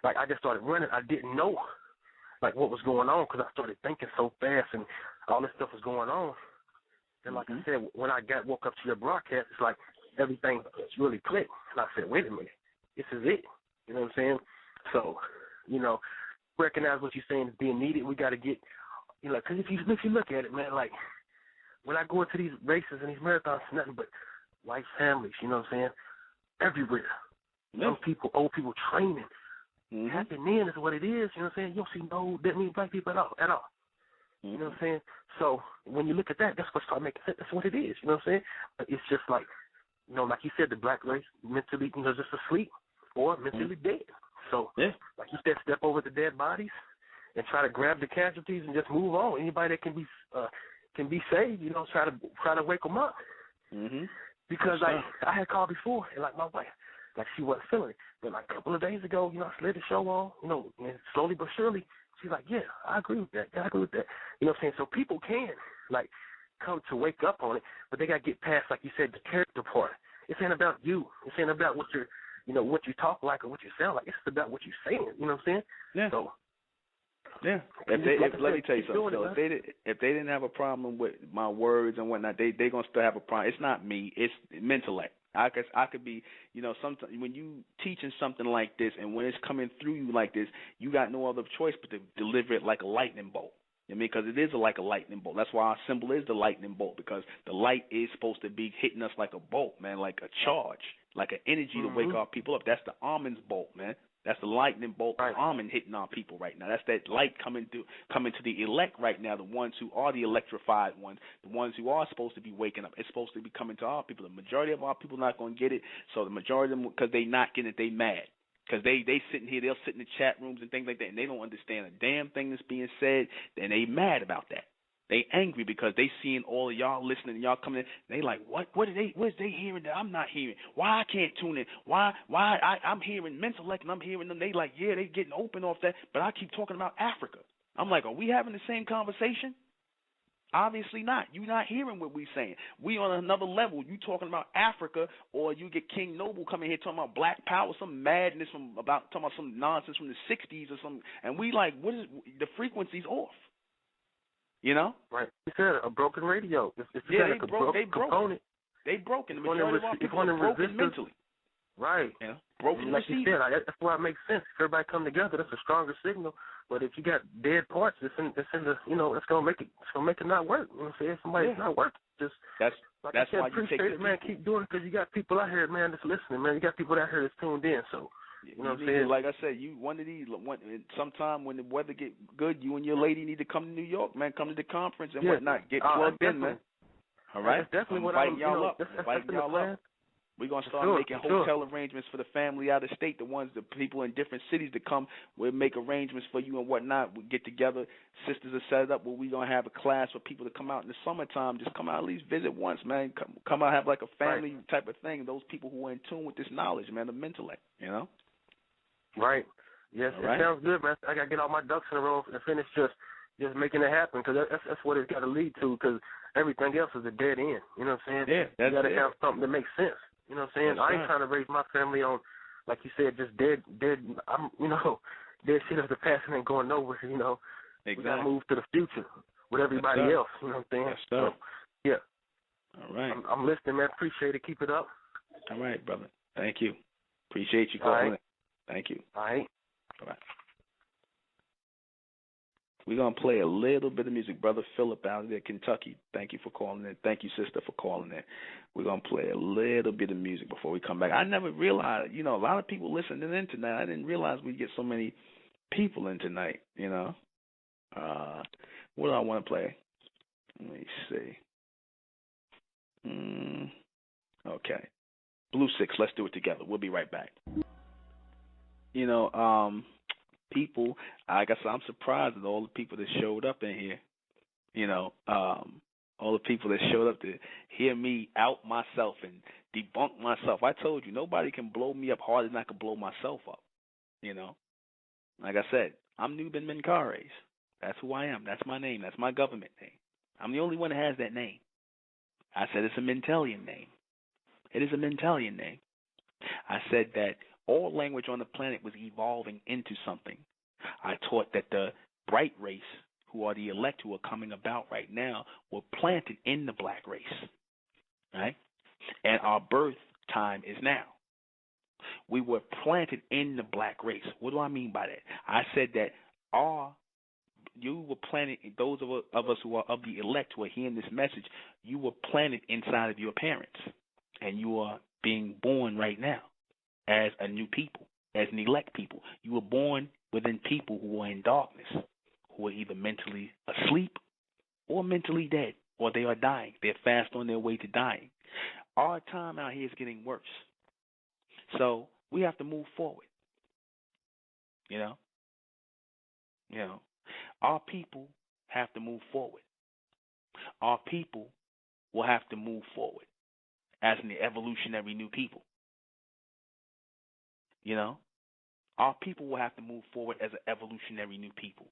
Like, I just started running. I didn't know, like, what was going on because I started thinking so fast and all this stuff was going on. And like I said, when I woke up to your broadcast, it's like everything just really clicked. And I said, wait a minute, this is it. You know what I'm saying? So, you know, recognize what you're saying is being needed. We got to get, you know, because if you look at it, man, like when I go into these races and these marathons, it's nothing but white families, you know what I'm saying, everywhere. Young people, old people training. Happening is what it is, you know what I'm saying? You don't see that many black people at all. You know what I'm saying? So when you look at that, that's what start making sense. That's what it is, you know what I'm saying? But it's just like, you know, like you said, the black race mentally, you know, just asleep or mentally dead. So, like you said, step over the dead bodies and try to grab the casualties and just move on. Anybody that can be saved, you know, try to wake them up. Because I had called before, and like my wife, like she wasn't feeling it. But like a couple of days ago, you know, I slid the show on, you know, and slowly but surely, she's like, yeah, I agree with that. I agree with that. You know what I'm saying? So people can like come to wake up on it, but they got to get past, like you said, the character part. It ain't about you. It ain't about what you're, you know, what you talk like or what you sound like. It's about what you're saying. You know what I'm saying? Yeah. So, yeah. Let me tell you something. So if they didn't have a problem with my words and whatnot, they gonna still have a problem. It's not me. It's mental. I could be, sometimes when you teaching something like this and when it's coming through you like this, you got no other choice but to deliver it like a lightning bolt. Because it is like a lightning bolt. That's why our symbol is the lightning bolt, because the light is supposed to be hitting us like a bolt, man, like a charge, like an energy to wake our people up. That's the almond's bolt, man. That's the lightning bolt, right. Almond hitting our people right now. That's that light coming to the elect right now, the ones who are the electrified ones, the ones who are supposed to be waking up. It's supposed to be coming to our people. The majority of our people not going to get it, so the majority of them, because they not getting it, they mad. Because they sitting here, they'll sit in the chat rooms and things like that, and they don't understand a damn thing that's being said, and they mad about that. They angry because they seeing all of y'all listening and y'all coming in. They like, what is they hearing that I'm not hearing? Why I can't tune in? Why I'm hearing mental and I'm hearing them. They like, yeah, they getting open off that, but I keep talking about Africa. I'm like, are we having the same conversation? Obviously not. You're not hearing what we saying. We on another level. You talking about Africa, or you get King Noble coming here talking about black power, some madness talking about some nonsense from the 60s or something, and we like, what is the frequency's off? Right. You said a broken radio. If you got a broken component. They broken. The majority of our people are broken mentally. Right. Yeah. Broken like you said, that's why it makes sense. If everybody come together, that's a stronger signal. But if you got dead parts, it's in the it's gonna make it not work. You know what I'm saying? Somebody's not working. That's like that's I said, why you appreciate it, man. Keep doing it, because you got people out here, man, that's listening, man. You got people out here that's tuned in. So you know what I'm saying? Like I said, sometime when the weather get good, you and your lady need to come to New York, man. Come to the conference and whatnot. Get plugged in, man. All right? That's definitely what I'm inviting y'all up. Inviting y'all up. We're going to start making hotel arrangements for the family out of state, the people in different cities to come. We'll make arrangements for you and whatnot. We'll get together. Sisters are set up where we're going to have a class for people to come out in the summertime. Just come out, at least visit once, man. Come out, have like a family type of thing. Those people who are in tune with this knowledge, man, the intellect, Right. Yes, it sounds good, man. I got to get all my ducks in a row and finish just making it happen, because that's what it's got to lead to, because everything else is a dead end. You know what I'm saying? Yeah, you got to have something that makes sense. You know what I'm saying? I ain't trying to raise my family on, like you said, just dead, dead shit of the past and ain't going nowhere, Exactly. We got to move to the future with everybody else, you know what I'm saying? Yes, sir. So, yeah. All right. I'm listening, man. Appreciate it. Keep it up. All right, brother. Thank you. Appreciate you calling in. Thank you. All right. All right. We're going to play a little bit of music. Brother Philip out there, Kentucky, thank you for calling in. Thank you, sister, for calling in. We're going to play a little bit of music before we come back. I never realized, a lot of people listening in tonight. I didn't realize we'd get so many people in tonight, What do I want to play? Let me see. Okay. Blue 6, let's do it together. We'll be right back. People, like I said, I'm surprised at all the people that showed up in here. All the people that showed up to hear me out myself and debunk myself. I told you, nobody can blow me up harder than I can blow myself up. Like I said, I'm ɪନିର୍ᴜ괜 That's who I am. That's my name. That's my government name. I'm the only one that has that name. I said it's a Mentelian name. It is a Mentelian name. I said that all language on the planet was evolving into something. I taught that the bright race, who are the elect who are coming about right now, were planted in the black race, right? And our birth time is now. We were planted in the black race. What do I mean by that? I said that you were planted, those of us who are of the elect who are hearing this message, you were planted inside of your parents, and you are being born right now as a new people, as an elect people. You were born within people who are in darkness, who are either mentally asleep or mentally dead, or they are dying. They're fast on their way to dying. Our time out here is getting worse. So we have to move forward. Our people have to move forward. Our people will have to move forward as an evolutionary new people. Our people will have to move forward as an evolutionary new people.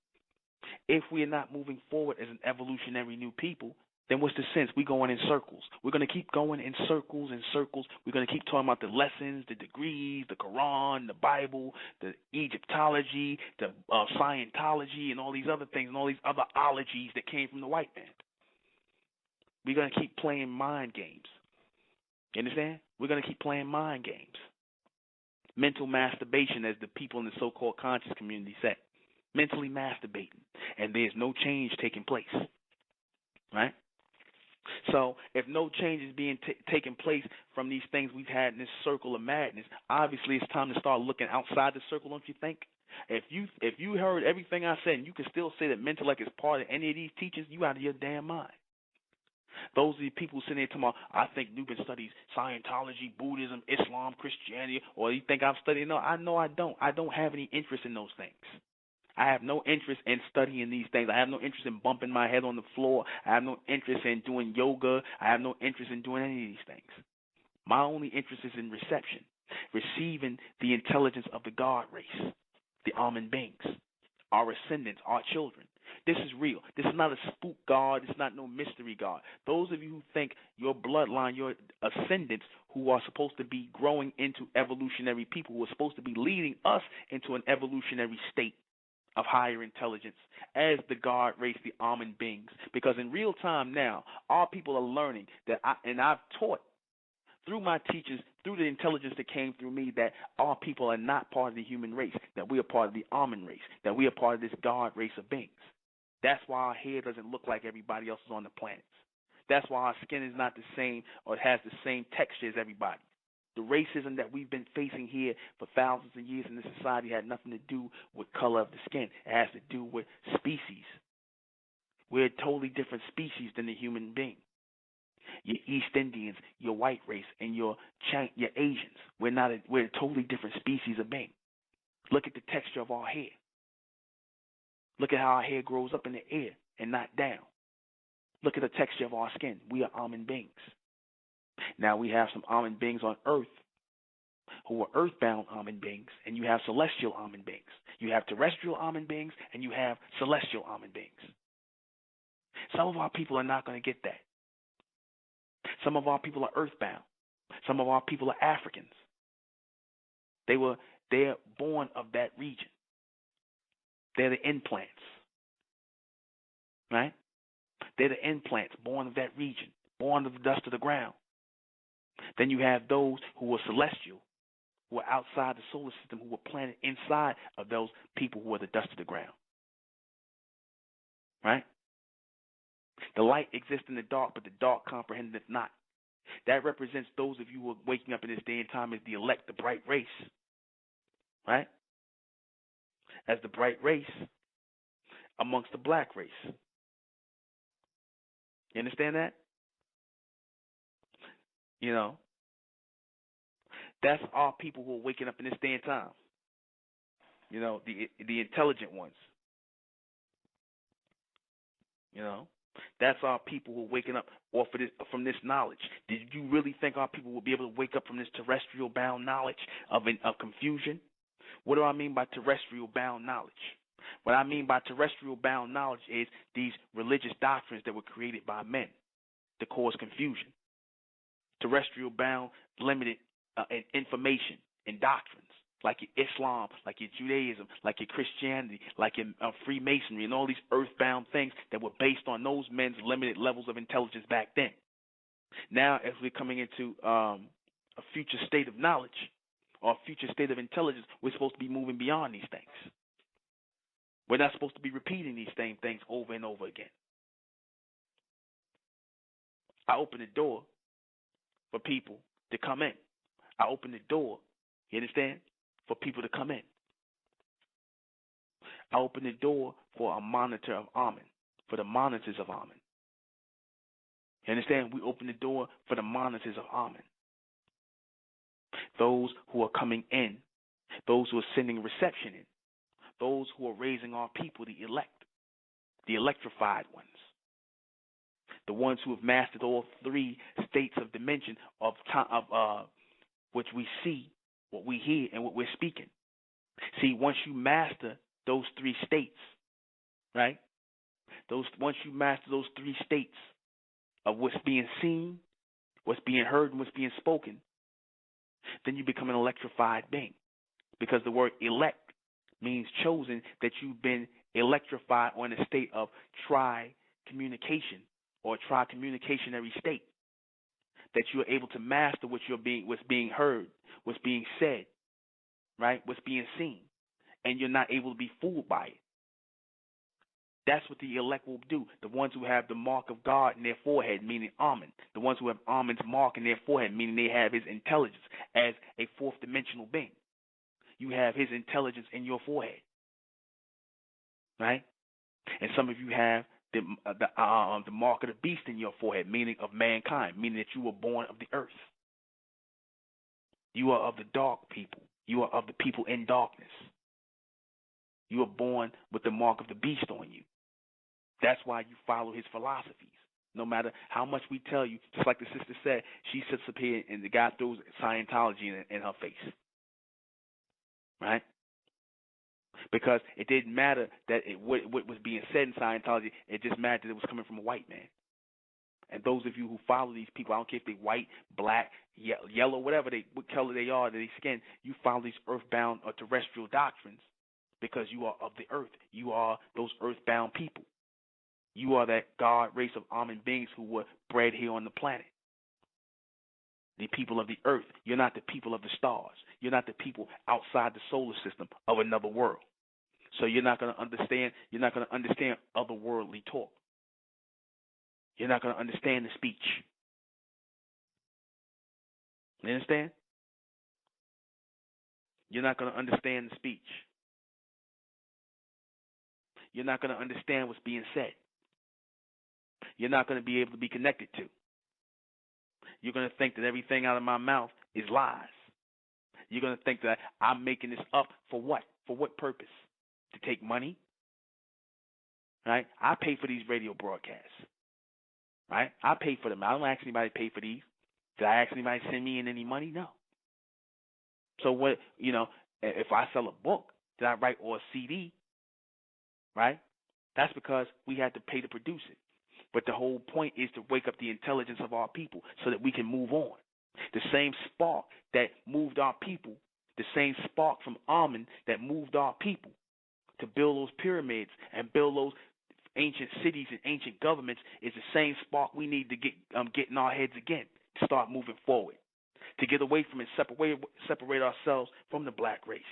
If we are not moving forward as an evolutionary new people, then what's the sense? We're going in circles. We're going to keep going in circles and circles. We're going to keep talking about the lessons, the degrees, the Quran, the Bible, the Egyptology, the Scientology, and all these other things, and all these other ologies that came from the white man. We're going to keep playing mind games. You understand? We're going to keep playing mind games. Mental masturbation, as the people in the so-called conscious community say. Mentally masturbating. And there's no change taking place. Right? So if no change is being taking place from these things we've had in this circle of madness, obviously it's time to start looking outside the circle, don't you think? If you heard everything I said and you can still say that mental is part of any of these teachings, you out of your damn mind. Those are the people sitting there talking about, I think Newman studies Scientology, Buddhism, Islam, Christianity, or you think I'm studying? No, I don't. I don't have any interest in those things. I have no interest in studying these things. I have no interest in bumping my head on the floor. I have no interest in doing yoga. I have no interest in doing any of these things. My only interest is in reception, receiving the intelligence of the God race, the almond beings, our ascendants, our children. This is real. This is not a spook God. It's not no mystery God. Those of you who think your bloodline, your ascendants, who are supposed to be growing into evolutionary people, who are supposed to be leading us into an evolutionary state of higher intelligence as the God race, the almond beings. Because in real time now, our people are learning that, I've taught through my teachers, through the intelligence that came through me, that our people are not part of the human race, that we are part of the almond race, that we are part of this God race of beings. That's why our hair doesn't look like everybody else's on the planet. That's why our skin is not the same or has the same texture as everybody. The racism that we've been facing here for thousands of years in this society had nothing to do with color of the skin. It has to do with species. We're a totally different species than the human being. Your East Indians, your white race, and your Asians. We're a totally different species of being. Look at the texture of our hair. Look at how our hair grows up in the air and not down. Look at the texture of our skin. We are almond beings. Now we have some almond beings on earth who are earthbound almond beings, and you have celestial almond beings. You have terrestrial almond beings, and you have celestial almond beings. Some of our people are not going to get that. Some of our people are earthbound. Some of our people are Africans. They're born of that region. They're the implants, right? They're the implants born of that region, born of the dust of the ground. Then you have those who are celestial, who are outside the solar system, who were planted inside of those people who are the dust of the ground, right? The light exists in the dark, but the dark comprehendeth not. That represents those of you who are waking up in this day and time as the elect, the bright race, right? As the bright race amongst the black race. You understand that? You know, that's our people who are waking up in this day and time. You know, the intelligent ones. You know, that's our people who are waking up from this knowledge. Did you really think our people would be able to wake up from this terrestrial bound knowledge of confusion? What do I mean by terrestrial bound knowledge? What I mean by terrestrial bound knowledge is these religious doctrines that were created by men to cause confusion. Terrestrial bound limited information and doctrines, like your Islam, like your Judaism, like your Christianity, like your Freemasonry, and all these earthbound things that were based on those men's limited levels of intelligence back then. Now, as we're coming into a future state of knowledge or a future state of intelligence, we're supposed to be moving beyond these things. We're not supposed to be repeating these same things over and over again. I open the door for people to come in. I open the door, you understand, for people to come in. I open the door for a monitor of Amen, for the monitors of Amen. You understand? We open the door for the monitors of Amen. Those who are coming in, those who are sending reception in, those who are raising our people, the elect, the electrified ones, the ones who have mastered all three states of dimension of time, which we see, what we hear, and what we're speaking. See, once you master those three states, right? Once you master those three states of what's being seen, what's being heard, and what's being spoken, then you become an electrified being. Because the word elect means chosen, that you've been electrified or in a state of tri-communication or tri-communicationary state. that you are able to master what's being heard, what's being said, right? What's being seen, and you're not able to be fooled by it. That's what the elect will do. The ones who have the mark of God in their forehead, meaning Amen. The ones who have Amen's mark in their forehead, meaning they have his intelligence as a fourth dimensional being. You have his intelligence in your forehead, right? And some of you have the mark of the beast in your forehead, meaning of mankind, meaning that you were born of the earth. You are of the dark people. You are of the people in darkness. You are born with the mark of the beast on you. That's why you follow his philosophies. No matter how much we tell you, just like the sister said, she sits up here and the guy throws Scientology in her face. Right? Because it didn't matter that what was being said in Scientology, it just mattered that it was coming from a white man. And those of you who follow these people, I don't care if they're white, black, yellow, what color they are, their skin, you follow these earthbound or terrestrial doctrines because you are of the earth. You are those earthbound people. You are that God race of Amen beings who were bred here on the planet. The people of the earth. You're not the people of the stars. You're not the people outside the solar system of another world. So you're not going to understand. You're not going to understand otherworldly talk. You're not going to understand the speech. You understand? You're not going to understand the speech. You're not going to understand what's being said. You're not going to be able to be connected to. You're going to think that everything out of my mouth is lies. You're going to think that I'm making this up for what? For what purpose? To take money? Right? I pay for these radio broadcasts. Right? I pay for them. I don't ask anybody to pay for these. Did I ask anybody to send me in any money? No. So what, if I sell a book, did I write, or a CD? Right? That's because we had to pay to produce it. But the whole point is to wake up the intelligence of our people so that we can move on. The same spark that moved our people, the same spark from Amen that moved our people to build those pyramids and build those ancient cities and ancient governments is the same spark we need to get in our heads again to start moving forward, to get away from it, separate ourselves from the black race.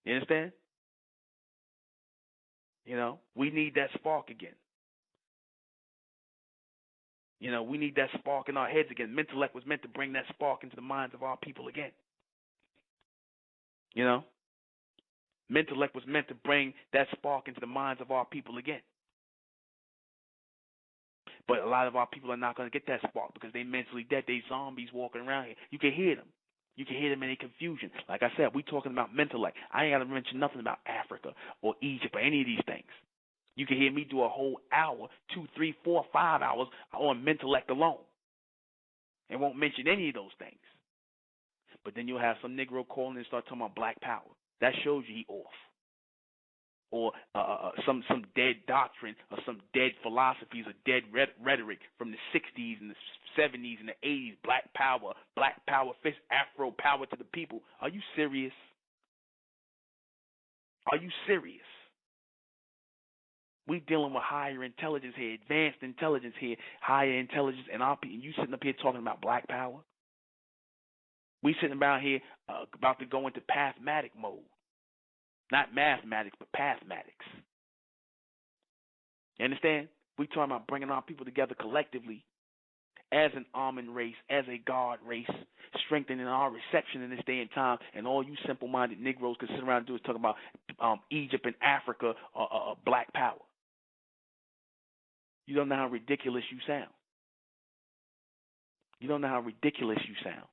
You understand? We need that spark again. We need that spark in our heads again. Mentellect was meant to bring that spark into the minds of our people again. Mentellect was meant to bring that spark into the minds of our people again. But a lot of our people are not going to get that spark because they mentally dead. They zombies walking around here. You can hear them. You can hear them in their confusion. Like I said, we talking about mentellect. I ain't got to mention nothing about Africa or Egypt or any of these things. You can hear me do a whole hour, 2, 3, 4, 5 hours on mentellect alone. And won't mention any of those things. But then you'll have some Negro calling and start talking about black power. That shows you he off. Or some dead doctrine or some dead philosophies or dead rhetoric from the 60s and the 70s and the 80s. Black power, fist, Afro power to the people. Are you serious? Are you serious? We dealing with higher intelligence here, advanced intelligence here, higher intelligence, and you sitting up here talking about black power? We sitting around here about to go into pathmatic mode. Not mathematics, but pathmatics. You understand? We talking about bringing our people together collectively as an Amen race, as a God race, strengthening our reception in this day and time. And all you simple-minded Negroes can sit around and do is talk about Egypt and Africa, black power. You don't know how ridiculous you sound. You don't know how ridiculous you sound.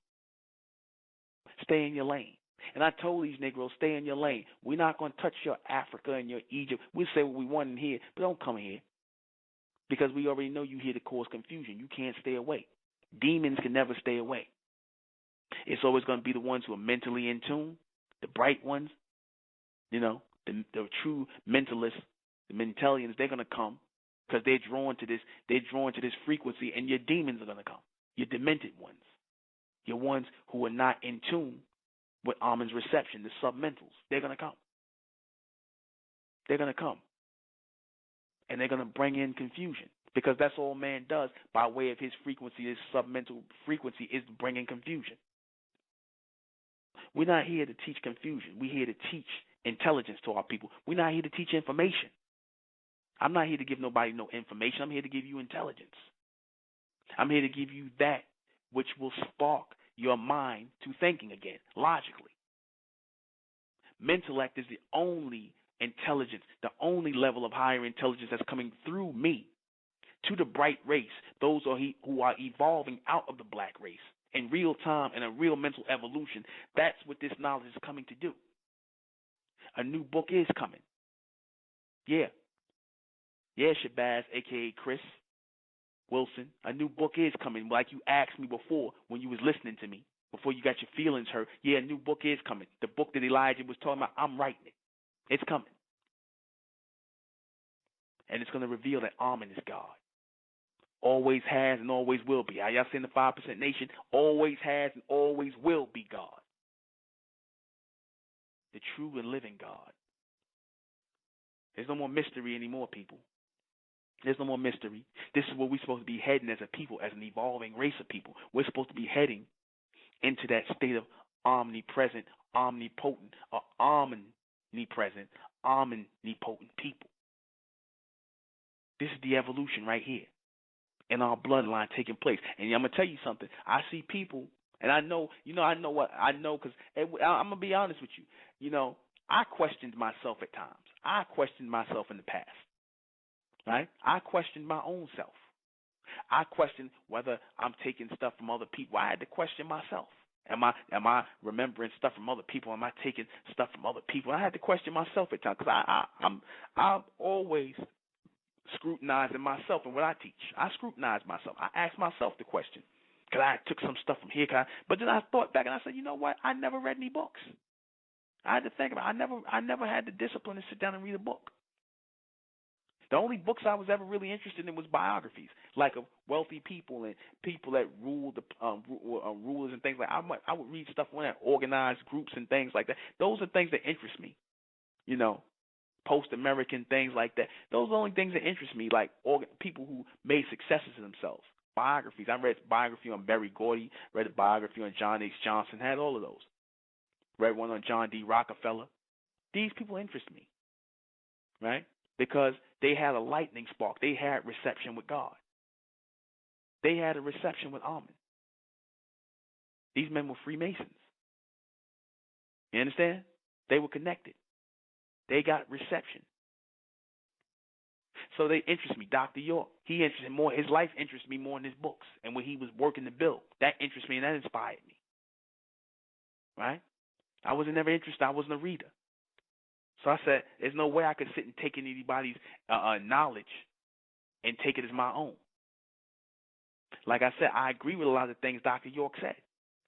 Stay in your lane. And I told these Negroes, stay in your lane. We're not going to touch your Africa and your Egypt. We'll say what we want in here, but don't come here. Because we already know you here to cause confusion. You can't stay away. Demons can never stay away. It's always going to be the ones who are mentally in tune, the bright ones, the true mentalists, the mentalians. They're going to come because they're drawn to this frequency, and your demons are going to come. Your demented ones. Your ones who are not in tune with Amen's reception, the submentals. They're going to come. They're going to come. And they're going to bring in confusion. because that's all man does by way of his frequency, his submental frequency is bringing confusion. We're not here to teach confusion. We're here to teach intelligence to our people. We're not here to teach information. I'm not here to give nobody no information. I'm here to give you intelligence. I'm here to give you that which will spark your mind to thinking again, logically. Mentellect is the only intelligence, the only level of higher intelligence that's coming through me to the bright race, those who are evolving out of the black race in real time and a real mental evolution. That's what this knowledge is coming to do. A new book is coming. Yeah, Shabazz, a.k.a. Chris Wilson, a new book is coming. Like you asked me before when you was listening to me, before you got your feelings hurt. Yeah, a new book is coming. The book that Elijah was talking about, I'm writing it. It's coming. And it's going to reveal that Amen is God. Always has and always will be. How y'all say in the 5% Nation, always has and always will be God. The true and living God. There's no more mystery anymore, people. There's no more mystery. This is where we're supposed to be heading as a people, as an evolving race of people. We're supposed to be heading into that state of omnipresent, omnipotent, or omnipresent, omnipotent people. This is the evolution right here in our bloodline taking place. And I'm going to tell you something. I see people, and I know, because I'm going to be honest with you. I questioned myself at times. I questioned myself in the past. Right? I questioned my own self. I questioned whether I'm taking stuff from other people. I had to question myself. Am I remembering stuff from other people? Am I taking stuff from other people? I had to question myself at times because I'm always scrutinizing myself and what I teach. I scrutinize myself. I ask myself the question. Because I took some stuff from here. But then I thought back and I said, you know what? I never read any books. I had to think about it. I never had the discipline to sit down and read a book. The only books I was ever really interested in was biographies, like of wealthy people and people that ruled the rulers and things like that. I would read stuff on that, organized groups and things like that. Those are things that interest me, post-American things like that. Those are the only things that interest me, like people who made successes of themselves. Biographies. I read a biography on Berry Gordy, read a biography on John H. Johnson, had all of those. Read one on John D. Rockefeller. These people interest me, right? Because they had a lightning spark. They had reception with God. They had a reception with Amen. These men were Freemasons. You understand? They were connected. They got reception. So they interest me. Dr. York, he interested more. His life interests me more in his books and when he was working the bill. That interests me and that inspired me. Right? I was never interested. I wasn't a reader. So I said, there's no way I could sit and take anybody's knowledge and take it as my own. Like I said, I agree with a lot of the things Dr. York said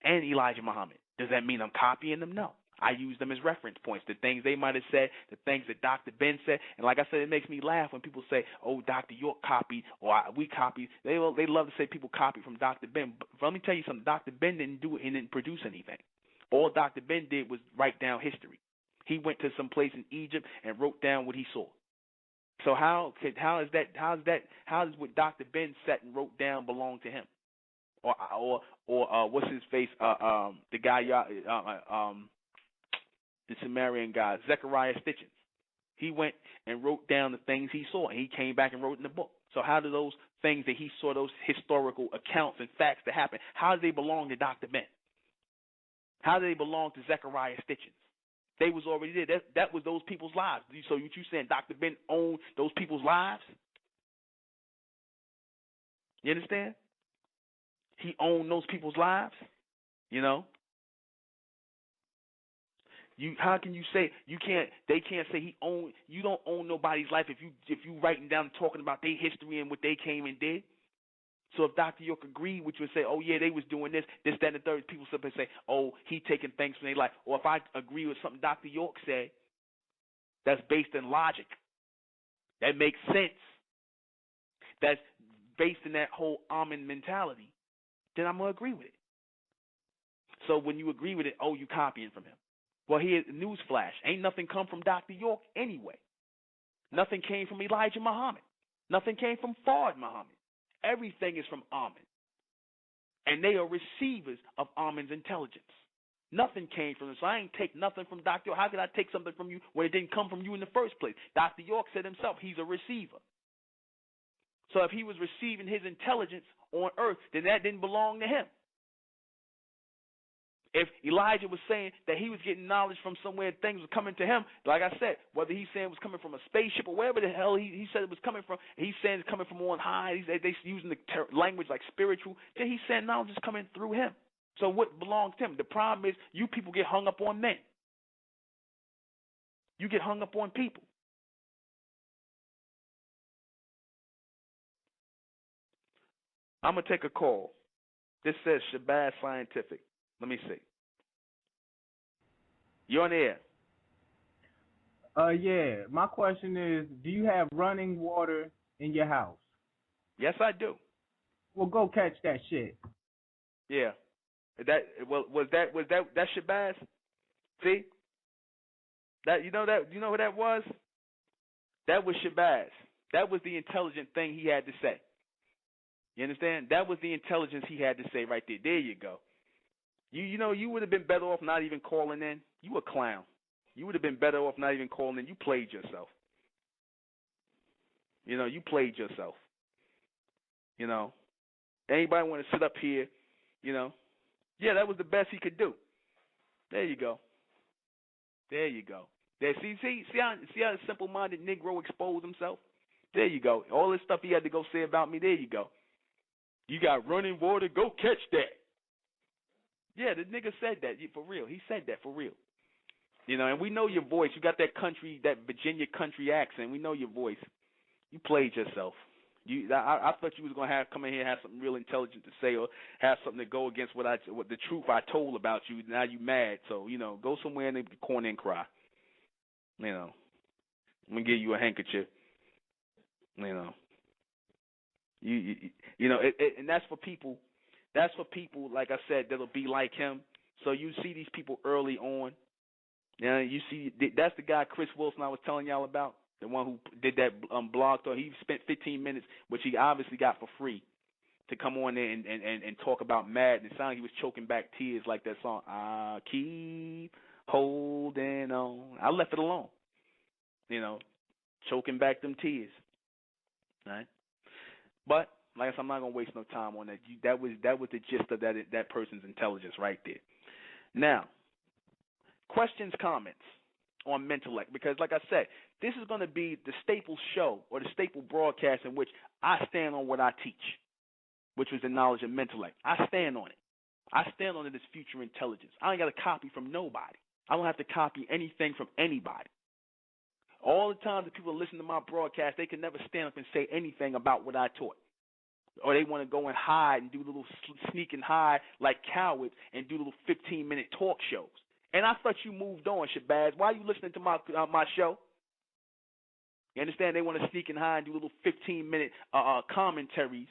and Elijah Muhammad. Does that mean I'm copying them? No. I use them as reference points. The things they might have said, the things that Dr. Ben said. And like I said, it makes me laugh when people say, oh, Dr. York copied or we copied. They love to say people copied from Dr. Ben. But let me tell you something. Dr. Ben didn't do it. He didn't produce anything. All Dr. Ben did was write down history. He went to some place in Egypt and wrote down what he saw. So how does what Dr. Ben sat and wrote down belong to him? Or what's his face? The guy, the Sumerian guy, ꞰZechariah Stitchens. He went and wrote down the things he saw, and he came back and wrote in the book. So how do those things that he saw, those historical accounts and facts that happened, how do they belong to Dr. Ben? How do they belong to ꞰZechariah Stitchens? They was already there. That was those people's lives. So what you saying Dr. Ben owned those people's lives? You understand? He owned those people's lives. How can you say you can't? They can't say he owned. You don't own nobody's life if you writing down and talking about their history and what they came and did. So if Dr. York agreed with you and say, oh, yeah, they was doing this, that, and the third, people sit up and say, oh, he taking things from their life. Or if I agree with something Dr. York said that's based in logic, that makes sense, that's based in that whole Amen mentality, then I'm going to agree with it. So when you agree with it, oh, you copying from him. Well, here's a news flash. Ain't nothing come from Dr. York anyway. Nothing came from Elijah Muhammad. Nothing came from Fard Muhammad. Everything is from Amen. And they are receivers of Amen's intelligence. Nothing came from them. So I ain't take nothing from Dr. York. How could I take something from you when it didn't come from you in the first place? Dr. York said himself, he's a receiver. So if he was receiving his intelligence on earth, then that didn't belong to him. If Elijah was saying that he was getting knowledge from somewhere, things were coming to him, like I said, whether he's saying it was coming from a spaceship or wherever the hell he said it was coming from, he's saying it's coming from on high, they using the language like spiritual, then he's saying knowledge is coming through him. So what belongs to him? The problem is you people get hung up on men. You get hung up on people. I'm going to take a call. This says Shabazz Scientific. Let me see. You're on the air. Yeah. My question is, do you have running water in your house? Yes, I do. Well, go catch that shit. Yeah. Was that Shabazz? See? You know who that was? That was Shabazz. That was the intelligent thing he had to say. You understand? That was the intelligence he had to say right there. There you go. You would have been better off not even calling in. You a clown. You would have been better off not even calling in. You played yourself. You played yourself. Anybody want to sit up here, yeah, that was the best he could do. There you go. There you go. There, see how the simple-minded Negro exposed himself? There you go. All this stuff he had to go say about me, there you go. You got running water, go catch that. Yeah, the nigga said that for real. He said that for real. And we know your voice. You got that Virginia country accent. We know your voice. You played yourself. I thought you was gonna come in here and have something real intelligent to say, or have something to go against what the truth I told about you. Now you mad, so go somewhere in the corner and cry. I'm gonna give you a handkerchief. And that's for people. That's for people, like I said, that'll be like him. So you see these people early on. You see, that's the guy Chris Wilson I was telling y'all about, the one who did that blog talk. He spent 15 minutes, which he obviously got for free, to come on there and talk about madness. It sounded like he was choking back tears like that song, I keep holding on. I left it alone, choking back them tears. Right? But like I said, I'm not gonna waste no time on that. That was the gist of that person's intelligence right there. Now, questions, comments on Mentellect, because like I said, this is going to be the staple show or the staple broadcast in which I stand on what I teach, which was the knowledge of Mentellect. I stand on it. I stand on it as future intelligence. I ain't got to copy from nobody. I don't have to copy anything from anybody. All the times that people listen to my broadcast, they can never stand up and say anything about what I taught. Or they want to go and hide and do little sneak and hide like cowards and do little 15-minute talk shows. And I thought you moved on, Shabazz. Why are you listening to my show? You understand? They want to sneak and hide and do little 15-minute commentaries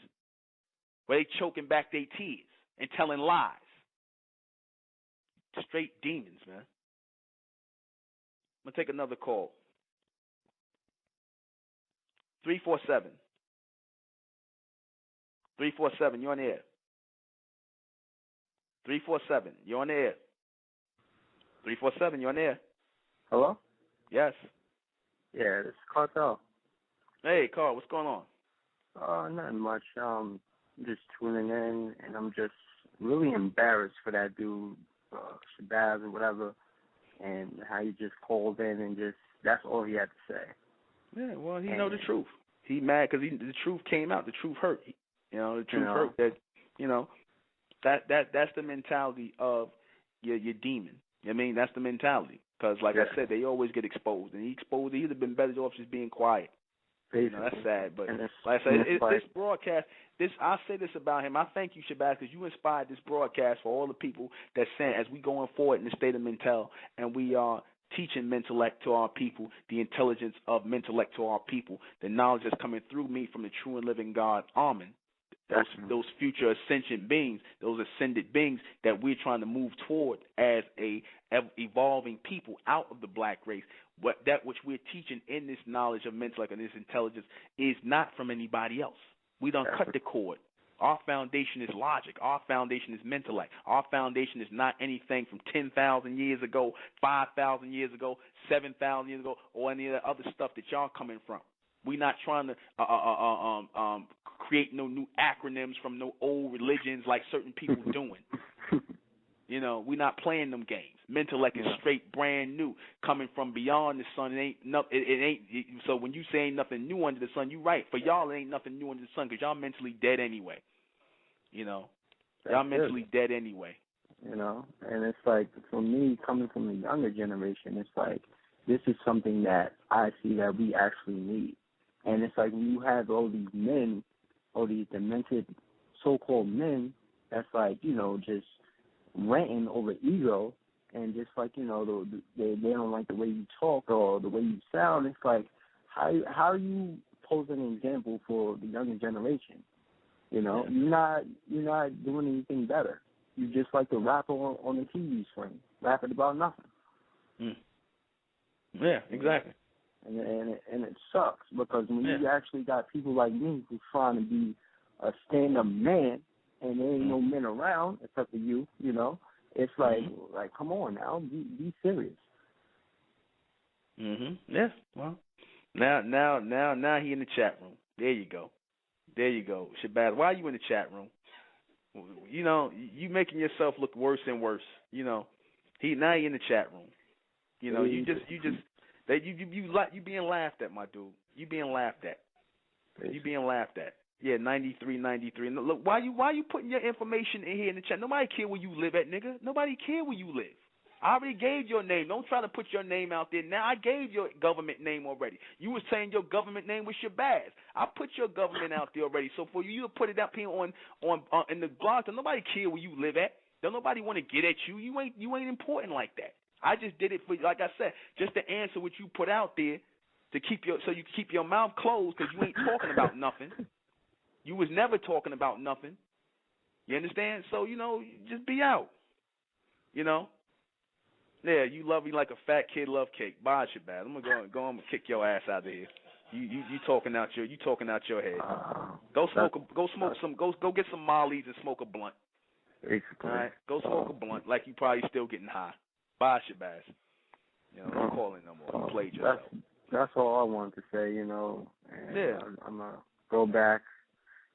where they choking back their tears and telling lies. Straight demons, man. I'm going to take another call. 347. 347, you're on the air. 347, you're on the air. 347, you're on the air. Hello? Yes. Yeah, this is Cartel. Hey, Carl, what's going on? Nothing much. Just tuning in, and I'm just really embarrassed for that dude, Shabazz or whatever, and how he just called in and that's all he had to say. Yeah, well, he know the truth. He mad because the truth came out. The truth hurt. The truth hurt. That's the mentality of your demon. I mean, that's the mentality. Because, like I said, they always get exposed. And he'd have been better off just being quiet. That's sad. But like I said, this broadcast, I'll say this about him. I thank you, Shabazz, because you inspired this broadcast for all the people that sent as we going forward in the state of Mentel, and we are teaching Mentellect to our people, the intelligence of Mentellect to our people, the knowledge that's coming through me from the true and living God, Amen. Those future ascension beings, those ascended beings that we're trying to move toward as a evolving people out of the black race. that which we're teaching in this knowledge of mental and this intelligence is not from anybody else. We don't cut the cord. Our foundation is logic. Our foundation is intellect. Our foundation is not anything from 10,000 years ago, 5,000 years ago, 7,000 years ago, or any of the other stuff that y'all coming from. We're not trying to create no new acronyms from no old religions like certain people doing. You know, we're not playing them games. Mentellect is straight brand new, coming from beyond the sun. It ain't. So when you say ain't nothing new under the sun, you right. For y'all, it ain't nothing new under the sun because y'all mentally dead anyway. You know, y'all mentally dead anyway. You know, and it's like, for me, coming from the younger generation, it's like, this is something that I see that we actually need. And it's like, when you have all these men, all these demented so-called men, that's like, you know, just ranting over ego, and just like, you know, they don't like the way you talk or the way you sound. It's like, how are you posing an example for the younger generation? You know, you're not doing anything better. You just like the rapper on the TV screen, rapping about nothing. Yeah, exactly. And it sucks, because when you actually got people like me who's trying to be a stand-up man, and there ain't no men around except for you, you know, it's like come on now, be serious. Yeah. Well, now he in the chat room. There you go. Shabazz, why are you in the chat room? You know, you making yourself look worse and worse. You know, he in the chat room. You know, you being laughed at, my dude. You being laughed at. Yeah, 93. Look, why you putting your information in here in the chat? Nobody care where you live at, nigga. Nobody care where you live. I already gave your name. Don't try to put your name out there. Now I gave your government name already. You were saying your government name was Shabazz. I put your government out there already. So for you to put it up here on in the blog, nobody care where you live at. Don't nobody want to get at you. You ain't important like that. I just did it for, like I said, just to answer what you put out there so you keep your mouth closed, because you ain't talking about nothing. You was never talking about nothing. You understand? So, you know, just be out. You know? Yeah, you love me like a fat kid love cake. Bye, Shabazz. I'm gonna go. I'm gonna kick your ass out of here. You talking out your head. Go get some Mollies and smoke a blunt. Basically. All right, go smoke a blunt like you probably still getting high. Bye, Shabazz. You know, don't call in no more. You played yourself. That's all I wanted to say. You know. And I'm gonna go back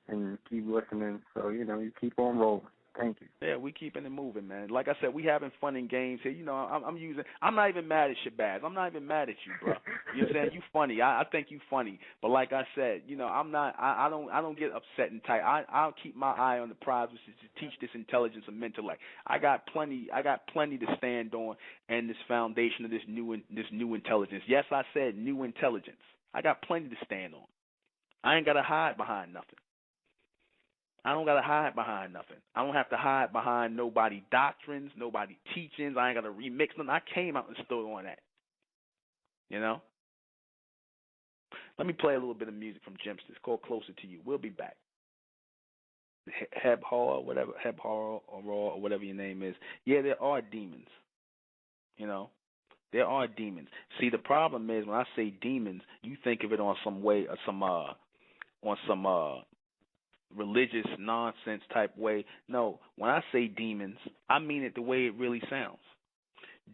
and keep listening. So, you know, you keep on rolling. Thank you. Yeah, we keeping it moving, man. Like I said, we having fun in games here. You know, I'm not even mad at Shabazz. I'm not even mad at you, bro. You know what I'm saying? You funny. I think you funny. But like I said, you know, I don't get upset and tight. I'll keep my eye on the prize, which is to teach this intelligence and intellect. I got plenty to stand on, and this foundation of this new intelligence. Yes, I said new intelligence. I got plenty to stand on. I ain't gotta hide behind nothing. I don't got to hide behind nothing. I don't have to hide behind nobody doctrines, nobody teachings. I ain't got to remix them. I came out and stood on that. You know? Let me play a little bit of music from Jimster. It's called Closer to You. We'll be back. Ḥeb or whatever your name is. Yeah, there are demons. You know? There are demons. See, the problem is when I say demons, you think of it on some way or some religious nonsense type way. No, when I say demons, I mean it the way it really sounds.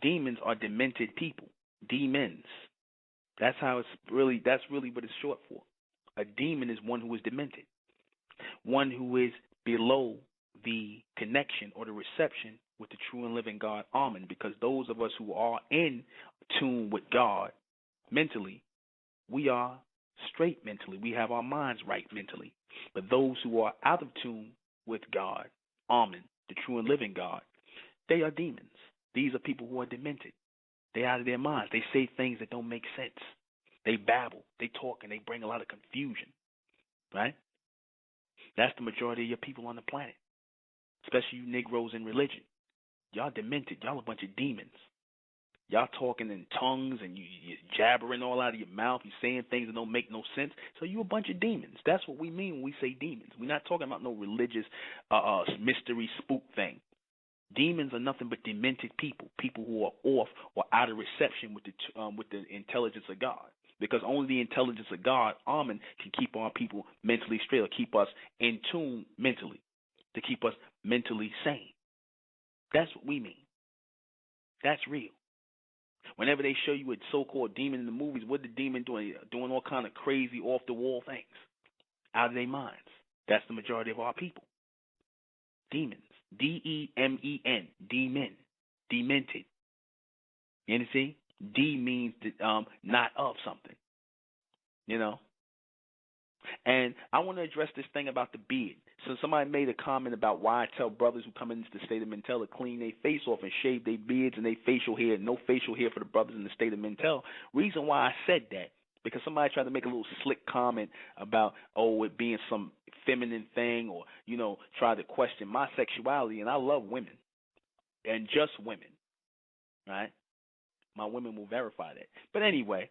Demons are demented people. Demons. That's really what it's short for. A demon is one who is demented. One who is below the connection or the reception with the true and living God, Amen. Because those of us who are in tune with God mentally, we are straight mentally. We have our minds right mentally. But those who are out of tune with God, Amen, the true and living God, they are demons. These are people who are demented. They're out of their minds. They say things that don't make sense. They babble. They talk, and they bring a lot of confusion. Right? That's the majority of your people on the planet, especially you Negroes in religion. Y'all demented. Y'all a bunch of demons. Y'all talking in tongues and you're jabbering all out of your mouth. You're saying things that don't make no sense. So you a bunch of demons. That's what we mean when we say demons. We're not talking about no religious mystery spook thing. Demons are nothing but demented people, people who are off or out of reception with the intelligence of God. Because only the intelligence of God, Amen, can keep our people mentally straight, or keep us in tune mentally, to keep us mentally sane. That's what we mean. That's real. Whenever they show you a so-called demon in the movies, what the demon doing? Doing all kind of crazy, off-the-wall things, out of their minds. That's the majority of our people. Demons. D-E-M-E-N. Demon. Demented. You understand? D means not of something. You know? And I want to address this thing about the beard. So somebody made a comment about why I tell brothers who come into the state of Mentel to clean their face off and shave their beards and their facial hair. No facial hair for the brothers in the state of Mentel. Reason why I said that, because somebody tried to make a little slick comment about, it being some feminine thing, or, try to question my sexuality. And I love women, and just women, right? My women will verify that. But anyway,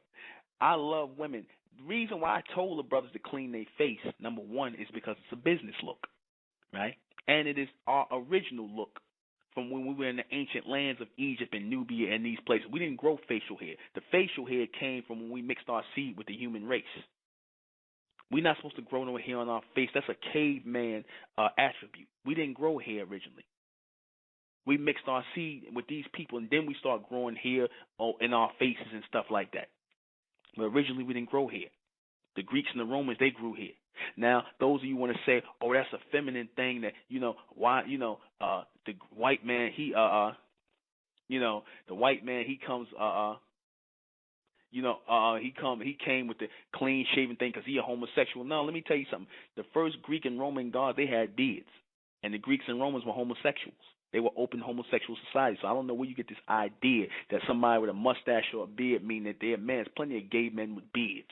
I love women. The reason why I told the brothers to clean their face, number one, is because it's a business look, right? And it is our original look from when we were in the ancient lands of Egypt and Nubia and these places. We didn't grow facial hair. The facial hair came from when we mixed our seed with the human race. We're not supposed to grow no hair on our face. That's a caveman attribute. We didn't grow hair originally. We mixed our seed with these people, and then we start growing hair in our faces and stuff like that. But originally we didn't grow hair. The Greeks and the Romans, they grew hair. Now, those of you want to say, that's a feminine thing that, why, the white man, he comes, he came with the clean shaven thing because he a homosexual. No, let me tell you something. The first Greek and Roman gods, they had beards, and the Greeks and Romans were homosexuals. They were open homosexual societies. So I don't know where you get this idea that somebody with a mustache or a beard mean that they're men. There's plenty of gay men with beards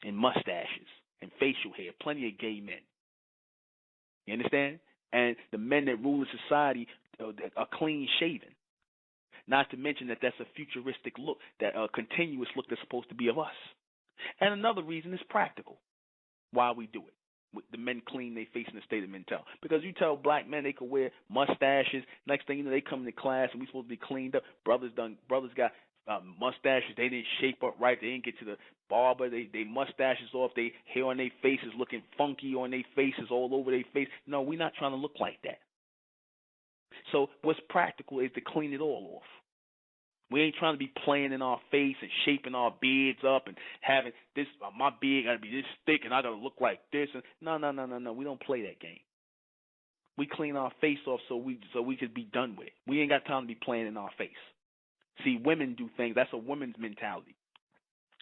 and mustaches and facial hair. Plenty of gay men. You understand? And the men that rule the society are clean shaven. Not to mention that that's a futuristic look, that a continuous look that's supposed to be of us. And another reason is practical. Why we do it. The men clean their face in the state of Mentel. Because you tell black men they could wear mustaches. Next thing you know, they come to class and we supposed to be cleaned up. Brothers got mustaches. They didn't shape up right. They didn't get to the barber. They mustaches off. They hair on their faces looking funky on their faces, all over their face. No, we're not trying to look like that. So what's practical is to clean it all off. We ain't trying to be playing in our face and shaping our beards up and having this, my beard got to be this thick and I got to look like this. And no. We don't play that game. We clean our face off so we could be done with it. We ain't got time to be playing in our face. See, women do things. That's a woman's mentality.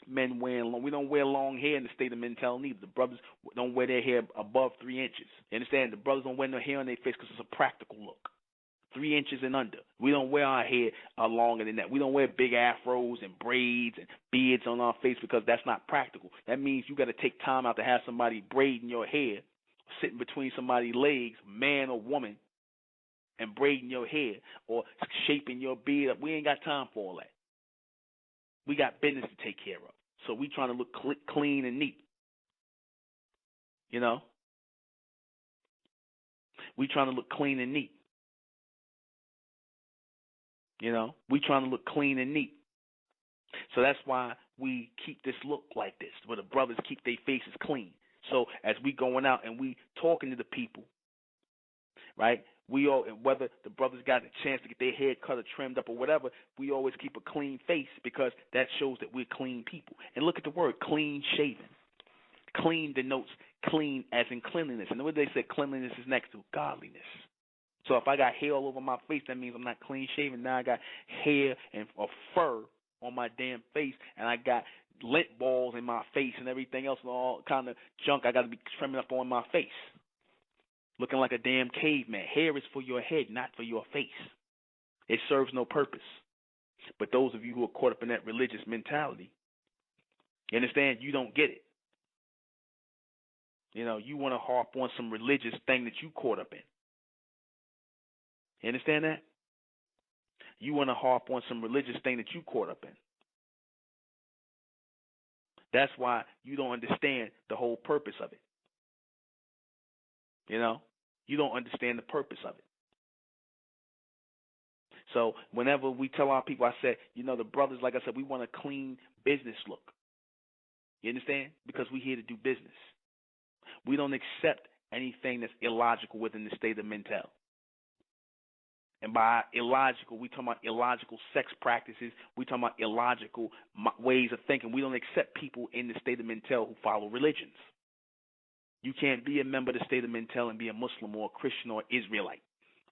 Men we don't wear long hair in the state of Mentel neither. The brothers don't wear their hair above 3 inches. You understand? The brothers don't wear no hair on their face because it's a practical look. 3 inches and under. We don't wear our hair longer than that. We don't wear big afros and braids and beards on our face because that's not practical. That means you got to take time out to have somebody braiding your hair, sitting between somebody's legs, man or woman, and braiding your hair or shaping your beard up. We ain't got time for all that. We got business to take care of. So we trying to look clean and neat. We trying to look clean and neat. We trying to look clean and neat. So that's why we keep this look like this, where the brothers keep their faces clean. So as we going out and we talking to the people, right, whether the brothers got a chance to get their hair cut or trimmed up or whatever, we always keep a clean face because that shows that we're clean people. And look at the word clean shaven. Clean denotes clean as in cleanliness. And what they say cleanliness is next to godliness. So if I got hair all over my face, that means I'm not clean shaven. Now I got hair or fur on my damn face, and I got lint balls in my face and everything else and all kind of junk I got to be trimming up on my face. Looking like a damn caveman. Hair is for your head, not for your face. It serves no purpose. But those of you who are caught up in that religious mentality, you understand, you don't get it. You want to harp on some religious thing that you caught up in. You understand that? You want to harp on some religious thing that you caught up in. That's why you don't understand the whole purpose of it. You don't understand the purpose of it. So whenever we tell our people, I said, the brothers, like I said, we want a clean business look. You understand? Because we're here to do business. We don't accept anything that's illogical within the state of mental. And by illogical, we talking about illogical sex practices. We talking about illogical ways of thinking. We don't accept people in the state of mental who follow religions. You can't be a member of the state of mental and be a Muslim or a Christian or Israelite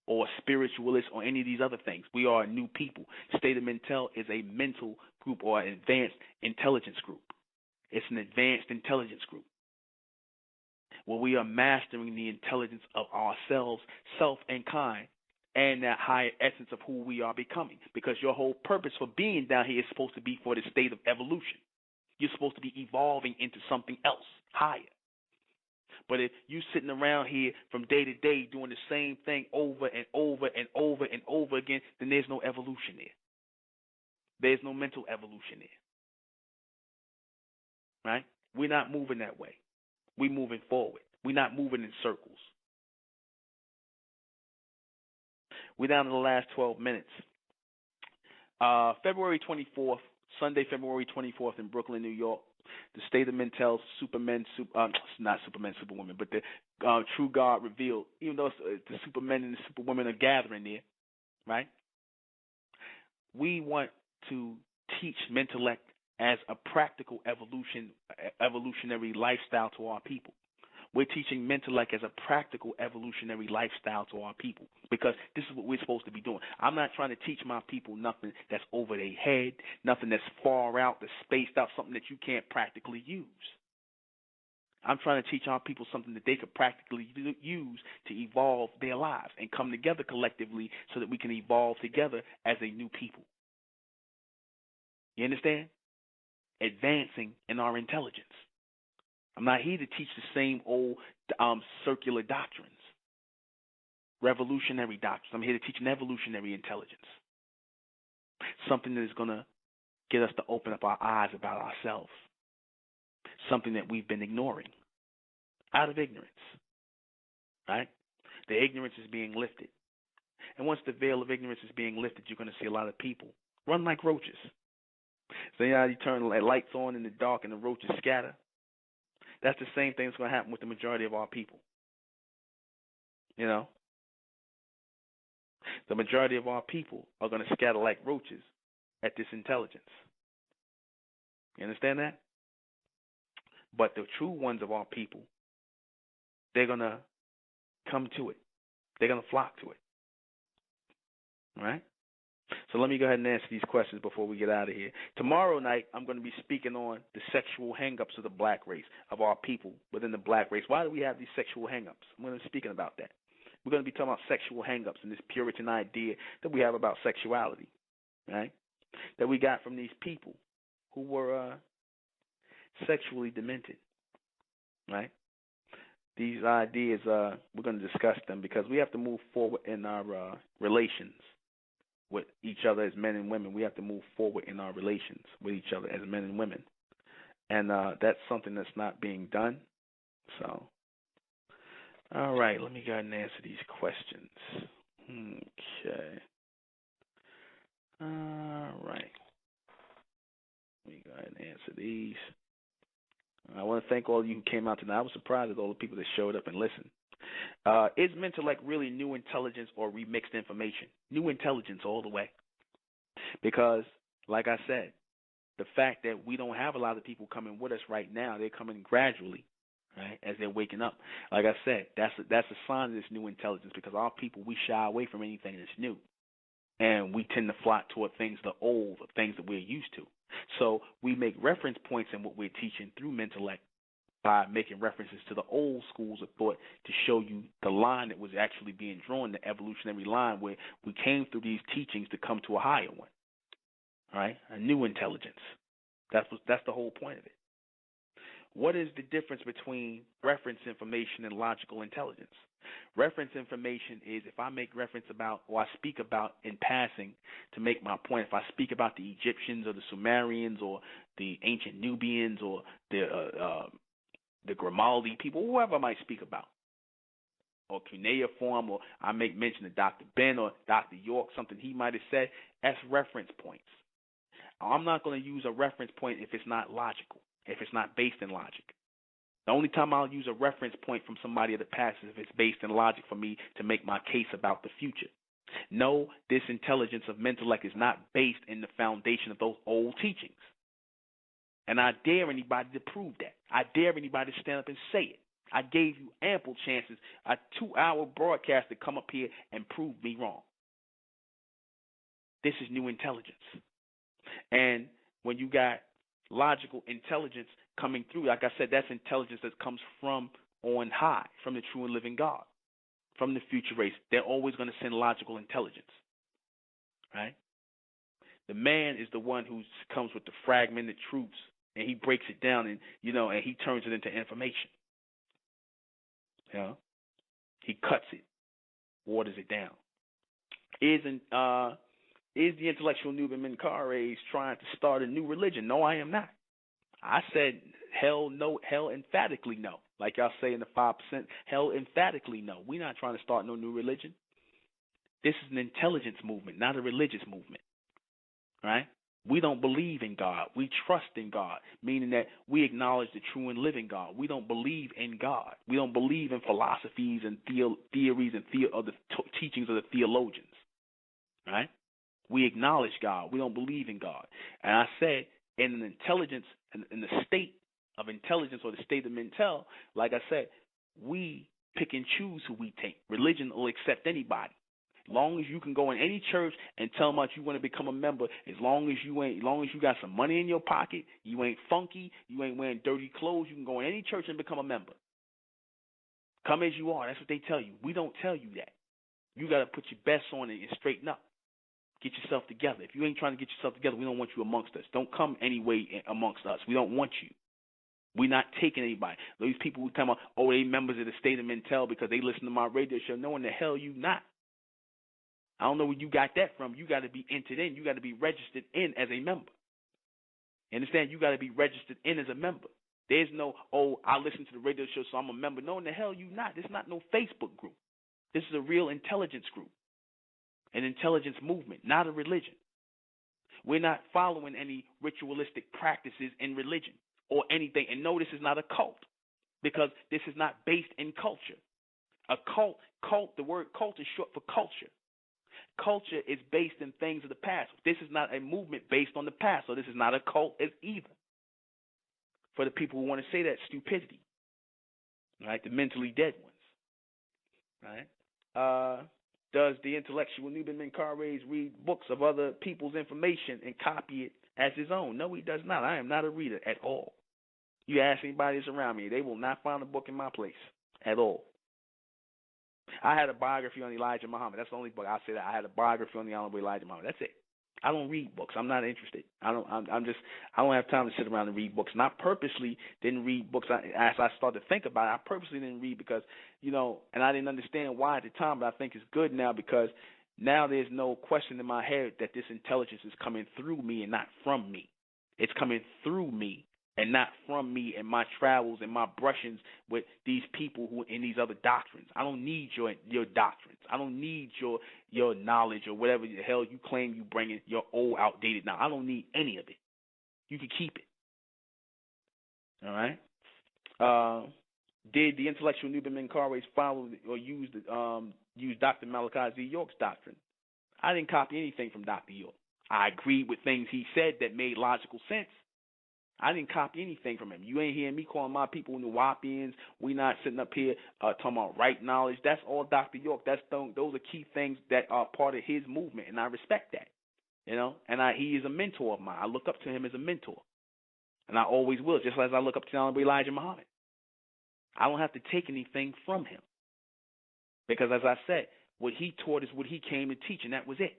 or a spiritualist or any of these other things. We are a new people. State of mental is a mental group or an advanced intelligence group. It's an advanced intelligence group where we are mastering the intelligence of ourselves, self, and kind, and that higher essence of who we are becoming. Because your whole purpose for being down here is supposed to be for the state of evolution. You're supposed to be evolving into something else, higher. But if you sitting around here from day to day doing the same thing over and over and over and over again, then there's no evolution there. There's no mental evolution there. Right? We're not moving that way. We're moving forward. We're not moving in circles. We're down to the last 12 minutes. February 24th, Sunday, February 24th in Brooklyn, New York. The State of Mental's not Supermen, Superwomen, but the True God revealed. Even though the Supermen and the Superwomen are gathering there, right? We want to teach Mentellect as a practical evolutionary lifestyle to our people. We're teaching Mentellect as a practical evolutionary lifestyle to our people because this is what we're supposed to be doing. I'm not trying to teach my people nothing that's over their head, nothing that's far out, that's spaced out, something that you can't practically use. I'm trying to teach our people something that they could practically use to evolve their lives and come together collectively so that we can evolve together as a new people. You understand? Advancing in our intelligence. I'm not here to teach the same old circular doctrines, revolutionary doctrines. I'm here to teach an evolutionary intelligence, something that is going to get us to open up our eyes about ourselves, something that we've been ignoring out of ignorance, right? The ignorance is being lifted. And once the veil of ignorance is being lifted, you're going to see a lot of people run like roaches. So you know how you turn lights on in the dark and the roaches scatter? That's the same thing that's going to happen with the majority of our people. You know? The majority of our people are going to scatter like roaches at this intelligence. You understand that? But the true ones of our people, they're going to come to it. They're going to flock to it. All right? So let me go ahead and answer these questions before we get out of here. Tomorrow night, I'm going to be speaking on the sexual hang-ups of the black race, of our people within the black race. Why do we have these sexual hang-ups? I'm going to be speaking about that. We're going to be talking about sexual hang-ups and this Puritan idea that we have about sexuality, right? That we got from these people who were sexually demented, right? These ideas, we're going to discuss them because we have to move forward in our relations with each other as men and women. We have to move forward in our relations with each other as men and women. And that's something that's not being done. So, all right, let me go ahead and answer these questions. Okay. All right. Let me go ahead and answer these. I want to thank all of you who came out tonight. I was surprised at all the people that showed up and listened. Is Mentellect really new intelligence or remixed information? New intelligence all the way. Because, like I said, the fact that we don't have a lot of people coming with us right now, they're coming gradually, right, as they're waking up. Like I said, that's a sign of this new intelligence because our people, we shy away from anything that's new. And we tend to flock toward things that are old or things that we're used to. So we make reference points in what we're teaching through Mentellect by making references to the old schools of thought to show you the line that was actually being drawn, the evolutionary line where we came through these teachings to come to a higher one, all right, a new intelligence. That's the whole point of it. What is the difference between reference information and logical intelligence? Reference information is if I make reference about or I speak about in passing to make my point. If I speak about the Egyptians or the Sumerians or the ancient Nubians or the Grimaldi people, whoever I might speak about, or cuneiform, or I make mention of Dr. Ben or Dr. York, something he might have said, that's reference points. I'm not going to use a reference point if it's not logical, if it's not based in logic. The only time I'll use a reference point from somebody of the past is if it's based in logic for me to make my case about the future. No, this intelligence of mentellect is not based in the foundation of those old teachings. And I dare anybody to prove that. I dare anybody to stand up and say it. I gave you ample chances, a 2-hour broadcast, to come up here and prove me wrong. This is new intelligence. And when you got logical intelligence coming through, like I said, that's intelligence that comes from on high, from the true and living God, from the future race. They're always going to send logical intelligence, right? The man is the one who comes with the fragmented truths, and he breaks it down, and and he turns it into information. He cuts it, waters it down. Is the intellectual 괶ᴜභᴇɪ trying to start a new religion? No, I am not. I said hell no, hell emphatically no. Like y'all say in the 5%, hell emphatically no. We're not trying to start no new religion. This is an intelligence movement, not a religious movement, right? We don't believe in God. We trust in God, meaning that we acknowledge the true and living God. We don't believe in God. We don't believe in philosophies and theories and the teachings of the theologians, right? We acknowledge God. We don't believe in God. And I said in an intelligence, in the state of intelligence or the state of mental, like I said, we pick and choose who we take. Religion will accept anybody. As long as you can go in any church and tell them that you want to become a member, as long as you got some money in your pocket, you ain't funky, you ain't wearing dirty clothes, you can go in any church and become a member. Come as you are. That's what they tell you. We don't tell you that. You got to put your best on it and straighten up. Get yourself together. If you ain't trying to get yourself together, we don't want you amongst us. Don't come anyway amongst us. We don't want you. We're not taking anybody. Those people who come out, they members of the state of mental because they listen to my radio show. No, in the hell you not. I don't know where you got that from. You got to be entered in. You got to be registered in as a member. You understand? You got to be registered in as a member. There's no, I listen to the radio show, so I'm a member. No, in the hell you not. This is not no Facebook group. This is a real intelligence group, an intelligence movement, not a religion. We're not following any ritualistic practices in religion or anything. And no, this is not a cult because this is not based in culture. A cult, the word cult is short for culture. Culture is based in things of the past. This is not a movement based on the past, so this is not a cult as either. For the people who want to say that stupidity, right? The mentally dead ones, right? Does the intellectual 괶ᴜභᴇɪ read books of other people's information and copy it as his own? No, he does not. I am not a reader at all. You ask anybody that's around me, they will not find a book in my place at all. I had a biography on Elijah Muhammad. That's the only book I say that I had a biography on the Honorable Elijah Muhammad. That's it. I don't read books. I'm not interested. I don't have time to sit around and read books. And I purposely didn't read books. As I started to think about it, I purposely didn't read because, and I didn't understand why at the time, but I think it's good now because now there's no question in my head that this intelligence is coming through me and not from me. It's coming through me and not from me and my travels and my brushings with these people who in these other doctrines. I don't need your doctrines. I don't need your knowledge or whatever the hell you claim you bring in, your old outdated knowledge. I don't need any of it. You can keep it. All right? Did the intellectual 괶ᴜභᴇɪ follow or use Dr. Malachi Z. York's doctrine? I didn't copy anything from Dr. York. I agreed with things he said that made logical sense. I didn't copy anything from him. You ain't hearing me calling my people Nuwapians. We not sitting up here talking about right knowledge. That's all Dr. York. Those are key things that are part of his movement, and I respect that. And he is a mentor of mine. I look up to him as a mentor, and I always will, just as I look up to Honorable Elijah Muhammad. I don't have to take anything from him because, as I said, what he taught is what he came to teach, and that was it.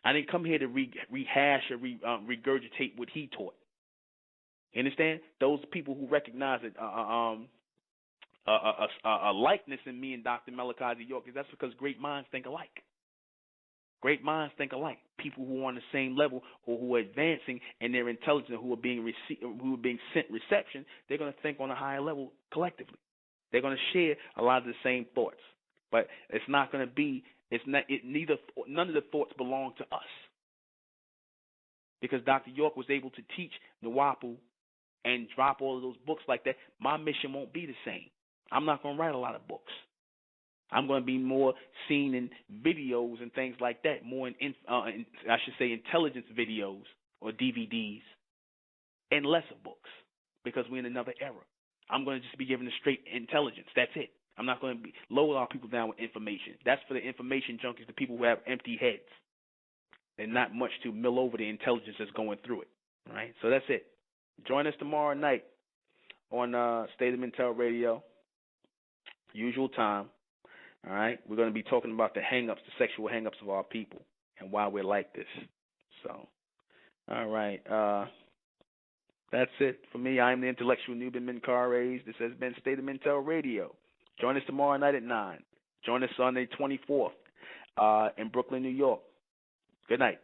I didn't come here to rehash or regurgitate what he taught. You understand? Those people who recognize a likeness in me and Dr. Malachi Z. York, that's because great minds think alike. Great minds think alike. People who are on the same level or who are advancing in their intelligence, who are being sent reception, they're going to think on a higher level collectively. They're going to share a lot of the same thoughts, but it's not going to be. None of the thoughts belong to us, because Dr. York was able to teach 괂ᴜ and drop all of those books like that. My mission won't be the same. I'm not going to write a lot of books. I'm going to be more seen in videos and things like that, more in I should say intelligence videos or DVDs, and less of books, because we're in another era. I'm going to just be giving the straight intelligence. That's it. I'm not going to load our people down with information. That's for the information junkies, the people who have empty heads and not much to mill over the intelligence that's going through it. All right? So that's it. Join us tomorrow night on State of Intel Radio, usual time. All right? We're going to be talking about the hang-ups, the sexual hang-ups of our people and why we're like this. So, all right. That's it for me. I'm the intellectual ɪନିର୍ᴜ_ᴜ. This has been State of Intel Radio. Join us tomorrow night at 9. Join us Sunday 24th in Brooklyn, New York. Good night.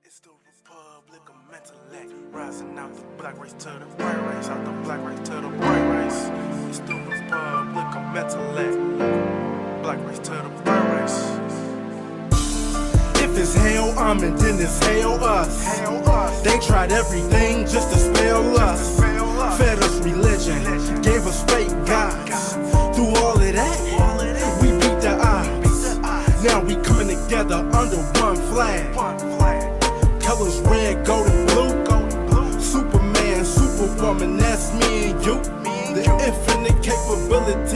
It's the Republic of Mentellect, rising out the black race to the white race, out the black race to the white race. It's the Republic of Mentellect, black race to the white race. If it's hell, and then it's hell us. They tried everything just to spell us. Fed us religion, gave us fake gods. Through all of that, we beat the odds. Now we coming together under one flag. Colors red, gold, and blue. Superman, Superwoman, that's me and you. The infinite capability